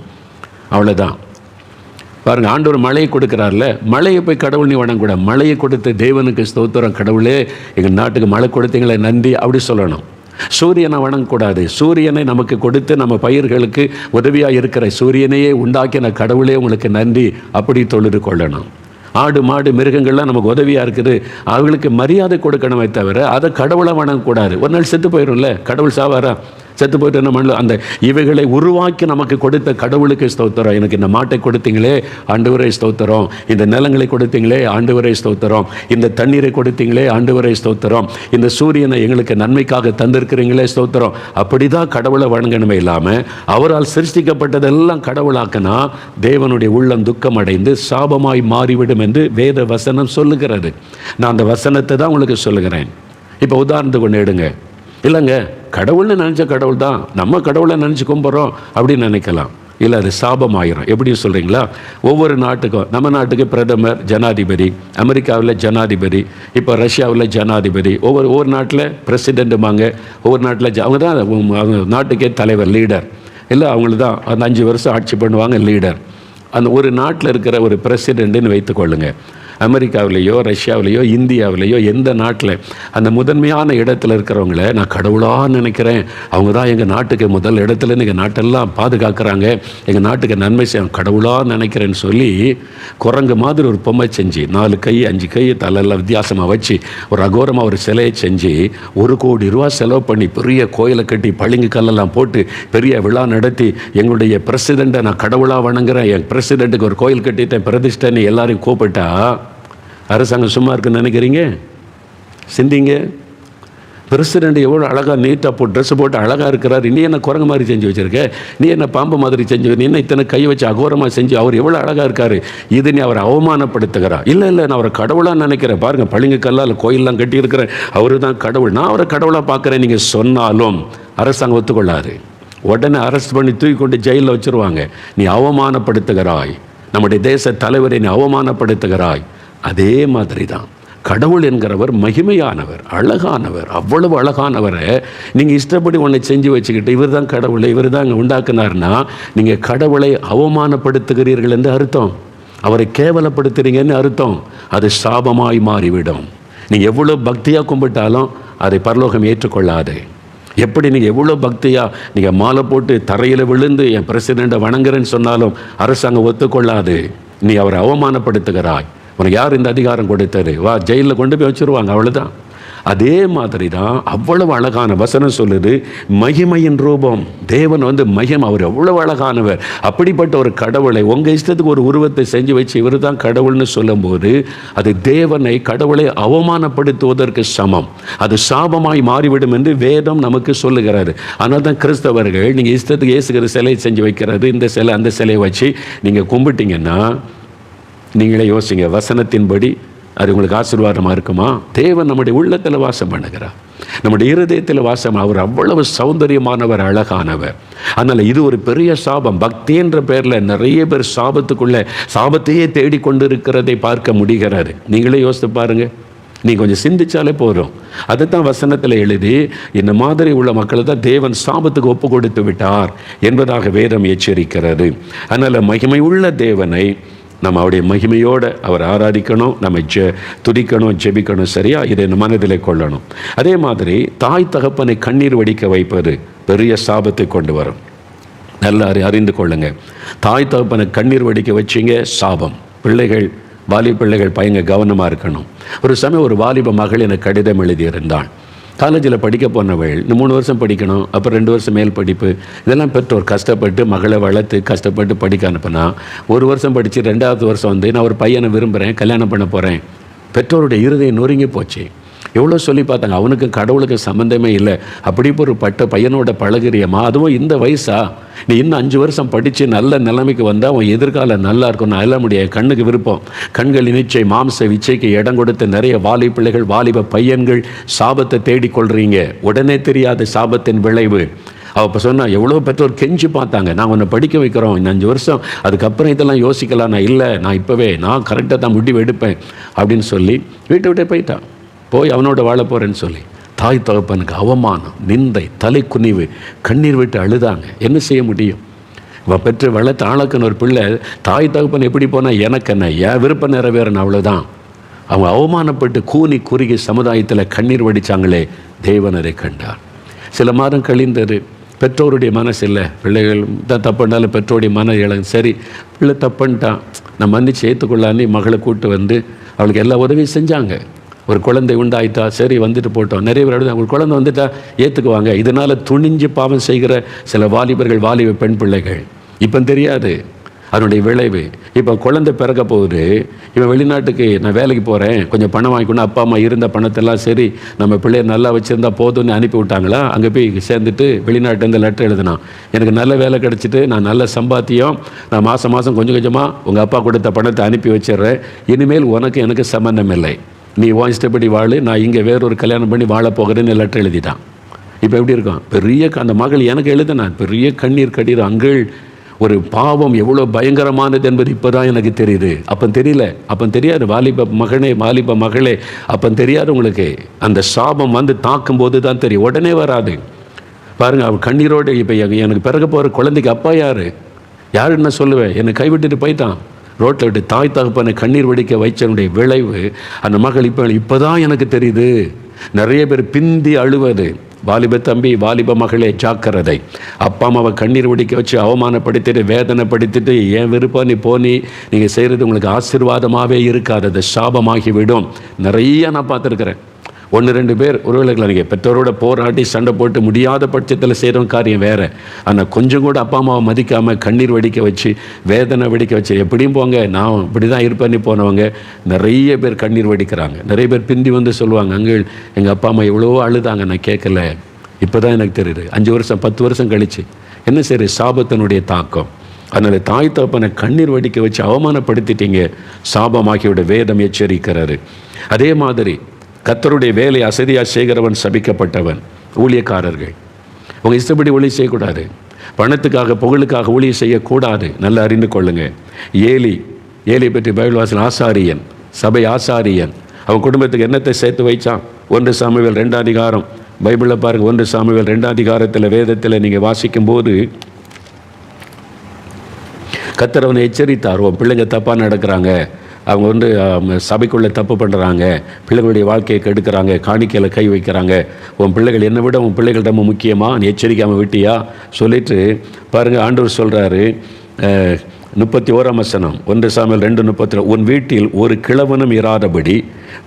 அவ்வளோதான். பாருங்க, ஆண்டவர் மழையை கொடுக்குறாருல, மழையை போய் கடவுள் நீ வணங்கக்கூடாது. மழையை கொடுத்த தேவனுக்கு ஸ்தோத்திரம், கடவுளே எங்கள் நாட்டுக்கு மழை கொடுத்தீங்களே நன்றி அப்படி சொல்லணும். சூரியனை வணங்கக்கூடாது, சூரியனை நமக்கு கொடுத்து நம்ம பயிர்களுக்கு உதவியாக இருக்கிற சூரியனையே உண்டாக்கின கடவுளே உங்களுக்கு நன்றி அப்படி தொழுது கொள்ளணும். ஆடு மாடு மிருகங்கள்லாம் நமக்கு உதவியாக இருக்குது, அவங்களுக்கு மரியாதை கொடுக்கணுமே தவிர அதை கடவுளை வணங்கக்கூடாது. ஒரு நாள் செத்து போயிடும்ல, கடவுள் சாவாரா? செத்து போயிட்டு என்ன பண்ணல? அந்த இவைகளை உருவாக்கி நமக்கு கொடுத்த கடவுளுக்கு ஸ்தோத்திரம். எனக்கு இந்த மாட்டை கொடுத்தீங்களே ஆண்டவரே ஸ்தோத்திரம், இந்த நிலங்களை கொடுத்தீங்களே ஆண்டவரே ஸ்தோத்திரம், இந்த தண்ணீரை கொடுத்தீங்களே ஆண்டவரே ஸ்தோத்திரம், இந்த சூரியனை எங்களுக்கு நன்மைக்காக தந்திருக்கிறீங்களே ஸ்தோத்திரம். அப்படி தான் கடவுளை வணங்கணுமே இல்லாமல் அவரால் சிருஷ்டிக்கப்பட்டதெல்லாம் கடவுளாக்கினா தேவனுடைய உள்ளம் துக்கம் அடைந்து சாபமாய் மாறிவிடும் என்று வேத வசனம் சொல்லுகிறது. நான் அந்த வசனத்தை தான் உங்களுக்கு சொல்லுகிறேன். இப்போ உதாரணத்துக்கு ஒன்று எடுங்க. இல்லைங்க, கடவுள்னு நினச்ச கடவுள் தான், நம்ம கடவுளை நினச்சி கும்பிட்றோம் அப்படின்னு நினைக்கலாம். இல்லை, அது சாபம் ஆயிரும். எப்படி சொல்கிறீங்களா? ஒவ்வொரு நாட்டுக்கும், நம்ம நாட்டுக்கு பிரதமர், ஜனாதிபதி, அமெரிக்காவில் ஜனாதிபதி, இப்போ ரஷ்யாவில் ஜனாதிபதி, ஒவ்வொரு நாட்டில் பிரசிடெண்ட்டுமாங்க, ஒவ்வொரு நாட்டில் அவங்க தான் அவங்க நாட்டுக்கே தலைவர், லீடர். இல்லை, அவங்களுக்கு தான் அந்த 5 வருஷம் ஆட்சி பண்ணுவாங்க, லீடர். அந்த ஒரு நாட்டில் இருக்கிற ஒரு பிரசிடெண்ட்டுன்னு வைத்துக்கொள்ளுங்க. அமெரிக்காவிலேயோ ரஷ்யாவிலேயோ இந்தியாவிலேயோ எந்த நாட்டில் அந்த முதன்மையான இடத்துல இருக்கிறவங்கள நான் கடவுளாக நினைக்கிறேன், அவங்க தான் எங்கள் நாட்டுக்கு முதல் இடத்துல எங்கள் நாட்டெல்லாம் பாதுகாக்கிறாங்க, எங்கள் நாட்டுக்கு நன்மை செய்ய கடவுளாக நினைக்கிறேன்னு சொல்லி குரங்கு மாதிரி ஒரு பொம்மை செஞ்சு 4 கை 5 கை தலையெல்லாம் வித்தியாசமாக வச்சு ஒரு அகோரமாக ஒரு சிலையை செஞ்சு 1 கோடி ரூபா செலவு பண்ணி பெரிய கோயிலை கட்டி பளிங்கு கல்லெல்லாம் போட்டு பெரிய விழா நடத்தி எங்களுடைய பிரசிடெண்ட்டை நான் கடவுளாக வணங்குறேன், என் பிரசிடெண்ட்டுக்கு ஒரு கோயில் கட்டிட்டேன் பிரதிஷ்டைன்னு எல்லாரையும் கூப்பிட்டா அரசாங்கம் சும்மா இருக்குன்னு நினைக்கிறீங்க? சிந்திங்க. பிரசிடெண்ட் எவ்வளோ அழகாக நீட்டாக போட்டு ட்ரெஸ் போட்டு அழகாக இருக்கிறார், நீ என்ன குரங்கு மாதிரி செஞ்சு வச்சுருக்க, நீ என்ன பாம்பு மாதிரி செஞ்சு, நீ என்ன இத்தனை கை வச்சு அகோரமாக செஞ்சு, அவர் எவ்வளோ அழகாக இருக்கார், இது நீ அவரை அவமானப்படுத்துகிறா? இல்லை, நான் அவரை கடவுளாக நினைக்கிறேன், பாருங்கள் பளிங்கு கல்லால் கோயிலெலாம் கட்டியிருக்கிறேன், அவரு தான் கடவுள், நான் அவரை கடவுளாக பார்க்குறேன் நீங்கள் சொன்னாலும் அரசாங்கம் ஒத்துக்கொள்ளாது. உடனே அரெஸ்ட் பண்ணி தூக்கி கொண்டு ஜெயிலில் வச்சுருவாங்க. நீ அவமானப்படுத்துகிறாய், நம்முடைய தேச தலைவரை நீ அவமானப்படுத்துகிறாய். அதே மாதிரி தான் கடவுள் என்கிறவர் மகிமையானவர், அழகானவர். அவ்வளவு அழகானவரை நீங்கள் இஷ்டப்படி ஒன்றை செஞ்சு வச்சுக்கிட்டு இவர் தான் கடவுளை, இவர் தான் இங்கே உண்டாக்குனார்னா நீங்கள் கடவுளை அவமானப்படுத்துகிறீர்கள் என்று அர்த்தம், அவரை கேவலப்படுத்துகிறீங்கன்னு அர்த்தம். அது சாபமாய் மாறிவிடும். நீங்கள் எவ்வளோ பக்தியாக கும்பிட்டாலும் அதை பரலோகம் ஏற்றுக்கொள்ளாது. எப்படி நீங்கள் எவ்வளோ பக்தியாக நீங்கள் மாலை போட்டு தரையில் விழுந்து என் பிரசிடெண்ட்டை வணங்குறேன்னு சொன்னாலும் அரசாங்கம் ஒத்துக்கொள்ளாது. நீ அவரை அவமானப்படுத்துகிறாய், உனக்கு யார் இந்த அதிகாரம் கொடுத்தாரு, வா ஜெயிலில் கொண்டு போய் வச்சுருவாங்க, அவ்வளோதான். அதே மாதிரி தான் அவ்வளவு அழகான வசனம் சொல்லுது, மகிமையின் ரூபம். தேவன் மகிமை, அவர் எவ்வளவு அழகானவர். அப்படிப்பட்ட ஒரு கடவுளை உங்கள் இஷ்டத்துக்கு ஒரு உருவத்தை செஞ்சு வச்சு இவர் தான் கடவுள்னு சொல்லும்போது அது தேவனை, கடவுளை அவமானப்படுத்துவதற்கு சமம், அது சாபமாய் மாறிவிடும் என்று வேதம் நமக்கு சொல்லுகிறாரு. ஆனால் தான் கிறிஸ்தவர்கள் நீங்கள் இஷ்டத்துக்கு இயேசுகிற சிலையை செஞ்சு வைக்கிறது, இந்த சிலை அந்த சிலையை வச்சு நீங்கள் கும்பிட்டீங்கன்னா நீங்களே யோசிங்க, வசனத்தின்படி அது உங்களுக்கு ஆசீர்வாதமாக இருக்குமா? தேவன் நம்முடைய உள்ளத்தில் வாசம் பண்ணுகிறார். நம்முடைய இருதயத்தில் வாசம். அவர் அவ்வளவு சௌந்தரியமானவர், அழகானவர். அதனால் இது ஒரு பெரிய சாபம். பக்தி என்ற பேரில் நிறைய பேர் சாபத்தையே தேடிக்கொண்டு இருக்கிறதை பார்க்க முடிகிறது. நீங்களே யோசித்து பாருங்க. நீ கொஞ்சம் சிந்திச்சாலே போதும். அதுதான் வசனத்தில் எழுதி, இந்த மாதிரி உள்ள மக்களை தான் தேவன் சாபத்துக்கு ஒப்பு கொடுத்து விட்டார் என்பதாக வேதம் எச்சரிக்கிறது. அதனால் மகிமை உள்ள தேவனை நம்ம அவருடைய மகிமையோடு அவர் ஆராதிக்கணும், நம்ம துதிக்கணும், ஜெபிக்கணும். சரியா? இதை மனதிலே கொள்ளணும். அதே மாதிரி தாய் தகப்பனை கண்ணீர் வடிக்க வைப்பது பெரிய சாபத்தை கொண்டு வரும். நல்லா அறிந்து கொள்ளுங்க. தாய் தகப்பனை கண்ணீர் வடிக்க வச்சிங்க, சாபம். வாலிப பிள்ளைகள் பயங்க கவனமாக இருக்கணும். ஒரு சமயம் ஒரு வாலிப மகள் எனக்கு கடிதம் எழுதியிருந்தாள். காலேஜில் படிக்க போனவள், இந்த 3 வருஷம் படிக்கணும், அப்புறம் 2 வருஷம் மேல் படிப்பு, இதெல்லாம் பெற்றோர் கஷ்டப்பட்டு மகளை வளர்த்து கஷ்டப்பட்டு படிக்க அனுப்புனா, 1 வருஷம் படித்து 2வது வருஷம் வந்து நான் ஒரு பையனை விரும்புகிறேன், கல்யாணம் பண்ண போகிறேன். பெற்றோருடைய இருதயம் நொறுங்கி போச்சு. எவ்வளோ சொல்லி பார்த்தாங்க, அவனுக்கு கடவுளுக்கு சம்மந்தமே இல்லை. அப்படி ஒரு பையனோட பழகிறியம்மா, அதுவும் இந்த வயசா, நீ இன்னும் 5 வருஷம் படித்து நல்ல நிலைமைக்கு வந்தால் அவன் எதிர்காலம் நல்லா இருக்கும். நான் எல்லாம் முடியாது. கண்ணுக்கு விருப்பம், கண்கள் இனிச்சை, மாம்ச விச்சைக்கு இடம் கொடுத்து நிறைய வாலிப பிள்ளைகள், வாலிப பையன்கள் சாபத்தை தேடிக்கொள்கிறீங்க. உடனே தெரியாத சாபத்தின் விளைவு. அவள் இப்போ சொன்னால் எவ்வளோ பெற்றோர் கெஞ்சி பார்த்தாங்க, நான் உன்னை படிக்க வைக்கிறோம், இந்த 5 வருஷம், அதுக்கப்புறம் இதெல்லாம் யோசிக்கலாம். நான் இல்லை, நான் இப்போவே நான் கரெக்டாக தான் முடிவு எடுப்பேன் அப்படின்னு சொல்லி வீட்டை விட்டே போயிட்டான். போய் அவனோட வாழ போகிறேன்னு சொல்லி தாய் தகப்பனுக்கு அவமானம், நிந்தை, தலை குனிவு, கண்ணீர் விட்டு அழுதாங்க. என்ன செய்ய முடியும்? இவள் பெற்று வளர்த்து ஆளக்குன்னு ஒரு பிள்ளை தாய் தகப்பன் எப்படி போனால் எனக்கு என்ன, என் விருப்பம் நிறைவேறணும், அவ்வளோதான். அவங்க அவமானப்பட்டு கூனி குறுகி சமுதாயத்தில் கண்ணீர் வடித்தாங்களே, தேவன் அதை கண்டார். சில மாதம் கழிந்தது. பெற்றோருடைய மனசு இல்லை, பிள்ளைகள் தான் தப்புனாலும் பெற்றோருடைய மன இழந்து, சரி பிள்ளை தப்புன்ட்டான், நான் மன்னிச்சு ஏற்றுக்கொள்ளான்னு மகளை கூப்பிட்டு வந்து அவளுக்கு எல்லா உதவியும் செஞ்சாங்க. ஒரு குழந்தை உண்டாயிட்டா, சரி வந்துட்டு போட்டோம். நிறைய பேர் அவங்க குழந்தை வந்துட்டா ஏற்றுக்குவாங்க. இதனால் துணிஞ்சு பாவம் செய்கிற சில வாலிபர்கள், வாலிப பெண் பிள்ளைகள். இப்போ தெரியாது அதனுடைய விளைவு. இப்போ குழந்தை பிறக்க போகுது, இவன் வெளிநாட்டுக்கு நான் வேலைக்கு போகிறேன், கொஞ்சம் பணம் வாங்கிக்கணும், அப்பா அம்மா இருந்த பணத்தெல்லாம் சரி நம்ம பிள்ளைய நல்லா வச்சுருந்தா போதும்னு அனுப்பி விட்டாங்களா. அங்கே போய் சேர்ந்துட்டு வெளிநாட்டிலேருந்து லெட்டர் எழுதினான், எனக்கு நல்ல வேலை கிடச்சிட்டு நான் நல்ல சம்பாத்தியம், நான் மாதம் மாதம் கொஞ்சம் கொஞ்சமாக உங்கள் அப்பா கொடுத்த பணத்தை அனுப்பி வச்சிடுறேன், இனிமேல் உனக்கு எனக்கு சம்மந்தம் இல்லை, நீ வாய்ஸ்டபடி வாழு, நான் இங்கே வேறொரு கல்யாணம் பண்ணி வாழ போகிறேன்னு லெட்டர் எழுதிட்டான். இப்போ எப்படி இருக்கும்? பெரிய அந்த மகள் எனக்கு எழுதினான், பெரிய கண்ணீர் கண்ணீர். அங்கள் ஒரு பாவம் எவ்வளோ பயங்கரமானது என்பது இப்போ தான் எனக்கு தெரியுது. அப்போ தெரியல, அப்போ தெரியாது. வாலிப மகளே, அப்போ தெரியாது உங்களுக்கு. அந்த சாபம் வந்து தாக்கும் போது தான் தெரியும், உடனே வராது. பாருங்கள், அவள் கண்ணீரோடு இப்போ எனக்கு பிறகு போகிற குழந்தைக்கு அப்பா யாருன்னு சொல்லுவேன், என்னை கைவிட்டுட்டு போயிட்டான். ரோட்டில் விட்டு தாய் தகப்பனை கண்ணீர் வடிக்க வைச்சனுடைய விளைவு அந்த மகள் இப்போ தான் எனக்கு தெரியுது. நிறைய பேர் பிந்தி அழுவது. வாலிப தம்பி, வாலிப மகளே, ஜாக்கிரதை. அப்பா அம்மாவை கண்ணீர் வடிக்க வச்சு அவமானப்படுத்திட்டு வேதனைப்படுத்திட்டு ஏன் விருப்பம் நீ போனி நீங்கள் செய்கிறது உங்களுக்கு ஆசீர்வாதமாகவே இருக்காது, அது சாபமாகிவிடும். நிறைய நான் பார்த்துருக்குறேன். 1-2 பேர் ஒருவேளை நீங்கள் பெற்றோரோட போராடி சண்டை போட்டு முடியாத பட்சத்தில் செய்கிற காரியம் வேறு. ஆனால் கொஞ்சம் கூட அப்பா அம்மாவை மதிக்காமல் கண்ணீர் வடிக்க வச்சு வேதனை வடிக்க வச்சு எப்படியும் போங்க நான் இப்படி தான் இருப்பேன்னு போனவங்க நிறைய பேர் கண்ணீர் வடிக்கிறாங்க. நிறைய பேர் பிந்தி வந்து சொல்லுவாங்க, அங்கள் எங்கள் அப்பா அம்மா எவ்வளோ அழுதாங்க, நான் கேட்கல, இப்போ தான் எனக்கு தெரியுது. 5 வருஷம் 10 வருஷம் கழிச்சு என்ன சரி, சாபத்தினுடைய தாக்கம். அதனால் தாய் தகப்பனை கண்ணீர் வடிக்க வச்சு அவமானப்படுத்திட்டீங்க, சாபமாகியோட வேதம் எச்சரிக்கிறாரு. அதே மாதிரி கர்த்தருடைய வேலை அசதியாக செய்கிறவன் சபிக்கப்பட்டவன். ஊழியக்காரர்கள் உங்கள் இஷ்டப்படி ஊழியம் செய்யக்கூடாது, பணத்துக்காக புகழுக்காக ஊழியம் செய்யக்கூடாது. நல்லா அறிந்து கொள்ளுங்க. ஏலி பற்றி பைபிள் வாசல் ஆசாரியன், சபை ஆசாரியன். அவன் குடும்பத்துக்கு என்னத்தை சேர்த்து வைச்சான்? 1 சாமுவேல் 2ஆம் அதிகாரம் பைபிளில் பாருங்கள். 1 சாமுவேல் 2ஆம் அதிகாரத்தில் வேதத்தில் நீங்கள் வாசிக்கும் போது கர்த்தர் அவனை எச்சரித்தார். உன் பிள்ளைங்க தப்பாக நடக்கிறாங்க, அவங்க வந்து சபைக்குள்ளே தப்பு பண்ணுறாங்க, பிள்ளைகளுடைய வாழ்க்கையை கெடுக்கிறாங்க, காணிக்கையில் கை வைக்கிறாங்க, உன் பிள்ளைகள் என்னை விட உன் பிள்ளைகள் ரொம்ப முக்கியமாக, நீ எச்சரிக்காமல் விட்டியா சொல்லிட்டு பாருங்கள். ஆண்டவர் சொல்கிறாரு 31ஆம் வசனம் 1 சாமுவேல் 2:30, உன் வீட்டில் ஒரு கிழவனும் இராதபடி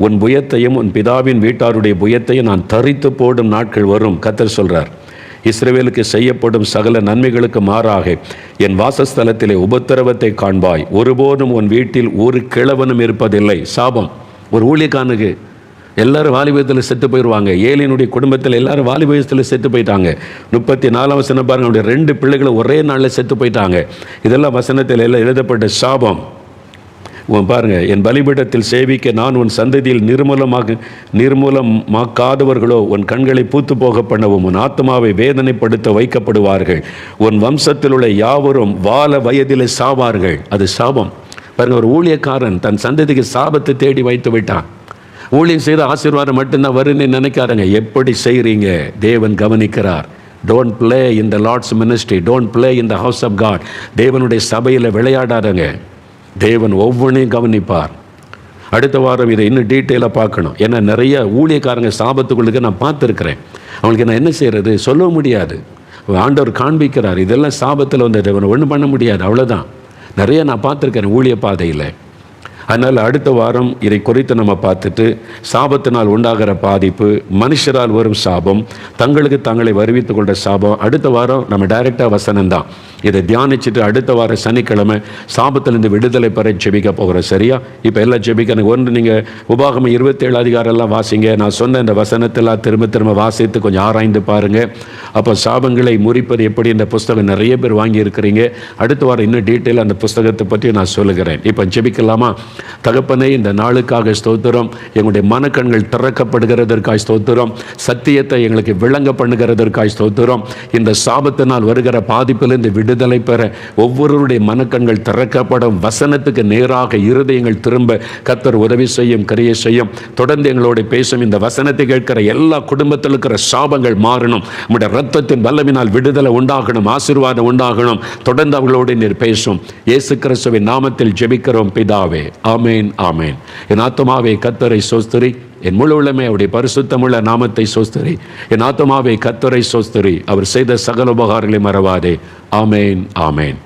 உன் புயத்தையும் உன் பிதாவின் வீட்டாருடைய புயத்தையும் நான் தரித்து போடும் நாட்கள் வரும். கர்த்தர் சொல்கிறார், இஸ்ரவேலுக்கு செய்யப்படும் சகல நன்மைகளுக்கு மாறாக என் வாசஸ்தலத்திலே உபத்திரவத்தை காண்பாய், ஒருபோதும் உன் வீட்டில் ஒரு கிழவனும் இருப்பதில்லை. சாபம். ஒரு ஊழியக்காரனுக்கு எல்லாரும் வாலிபத்தில் செத்து போயிடுவாங்க. ஏலியினுடைய குடும்பத்தில் எல்லாரும் வாலிபத்தில் செத்து போயிட்டாங்க. 34ஆம் வசனம் பாருங்க, அவனுடைய 2 பிள்ளைகளை ஒரே நாளில் செத்து போயிட்டாங்க. இதெல்லாம் வசனத்தில் எல்லாம் எழுதப்பட்ட சாபம். பாருங்க, என் பலிபீடத்தில் சேவிக்க நான் உன் சந்ததியில் நிர்மூலமாக்காதவர்களோ உன் கண்களை பூத்து போக பண்ணவும் உன் ஆத்மாவை வேதனைப்படுத்த வைக்கப்படுவார்கள். உன் வம்சத்தில் உள்ள யாவரும் வால வயதிலே சாவார்கள். அது சாபம். பாருங்க, ஒரு ஊழியக்காரன் தன் சந்ததிக்கு சாபத்தை தேடி வைத்து விட்டான். ஊழியம் செய்த ஆசீர்வாதம் மட்டும்தான் வருன்னு நினைக்காருங்க. எப்படி செய்கிறீங்க தேவன் கவனிக்கிறார். Don't play in the Lord's ministry, don't play in the house of God. தேவனுடைய சபையில் விளையாடாதங்க. தேவன் ஒவ்வொன்றையும் கவனிப்பார். அடுத்த வாரம் இதை இன்னும் டீட்டெயிலாக பார்க்கணும். ஏன்னா நிறைய ஊழியக்காரங்க சாபத்துக்குள்ளுக்கு நான் பார்த்துருக்கிறேன். அவங்களுக்கு நான் என்ன செய்கிறது சொல்ல முடியாது. ஆண்டவர் காண்பிக்கிறார், இதெல்லாம் சாபத்தில் வந்து தேவன் ஒன்றும் பண்ண முடியாது, அவ்வளோதான். நிறைய நான் பார்த்துருக்கிறேன் ஊழிய பாதையில். அதனால் அடுத்த வாரம் இதை குறித்து நம்ம பார்த்துட்டு, சாபத்தினால் உண்டாகிற பாதிப்பு, மனுஷரால் வரும் சாபம், தங்களுக்கு தங்களை வருவித்துக் கொண்ட சாபம். அடுத்த வாரம் நம்ம டைரெக்டாக வசனம் தான் இதை தியானிச்சுட்டு அடுத்த வாரம் சனிக்கிழமை சாபத்திலிருந்து விடுதலை பெற ஜெபிக்க போகிறோம். சரியா? இப்போ எல்லாம் ஜெபிக்க ஒன்று, நீங்கள் உபாகமம் 27 அதிகாரம்லாம் வாசிங்க. நான் சொன்ன இந்த வசனத்தெல்லாம் திரும்ப திரும்ப வாசித்து கொஞ்சம் ஆராய்ந்து பாருங்கள். அப்போ சாபங்களை முறிப்பது எப்படி இந்த புஸ்தகம் நிறைய பேர் வாங்கி இருக்கிறீங்க. அடுத்த வாரம் இன்னும் டீட்டெயிலாக அந்த புஸ்தகத்தை பற்றி நான் சொல்லுகிறேன். இப்போ ஜெபிக்கலாமா? தகப்பனே, இந்த நாளுக்காக ஸ்தோத்திரம். எங்களுடைய மனக்கண்கள் திறக்கப்படுகிறதற்காக ஸ்தோத்திரம். சத்தியத்தை எங்களுக்கு விளங்க பண்ணுகிறதற்காக ஸ்தோத்திரம். இந்த சாபத்தினால் வருகிற பாதிப்பிலிருந்து விடுதலை பெற ஒவ்வொருவருடைய மனக்கண்கள் திறக்கப்படும். வசனத்துக்கு நேராக இருதயங்கள் திரும்ப கர்த்தர் உதவி செய்யும், கிரியை செய்யும். தொடர்ந்து எங்களோட பேசும். இந்த வசனத்தை கேட்கிற எல்லா குடும்பத்தில் இருக்கிற சாபங்கள் மாறணும். நம்முடைய ரத்தத்தின் வல்லமினால் விடுதலை உண்டாகணும், ஆசீர்வாதம் உண்டாகணும். தொடர்ந்து அவர்களோடு நீர் பேசும். இயேசு கிறிஸ்துவின் நாமத்தில் ஜெபிக்கிறோம் பிதாவே. ஆமேன், ஆமேன். என் ஆத்துமாவே கர்த்தரை சோஸ்திரி, என் முழு உள்ளமே அவருடைய பரிசுத்தமுள்ள நாமத்தை சோஸ்திரி. என் ஆத்துமாவே கர்த்தரை சோஸ்திரி, அவர் செய்த சகல உபகாரங்களை மறவாதே. ஆமேன், ஆமேன்.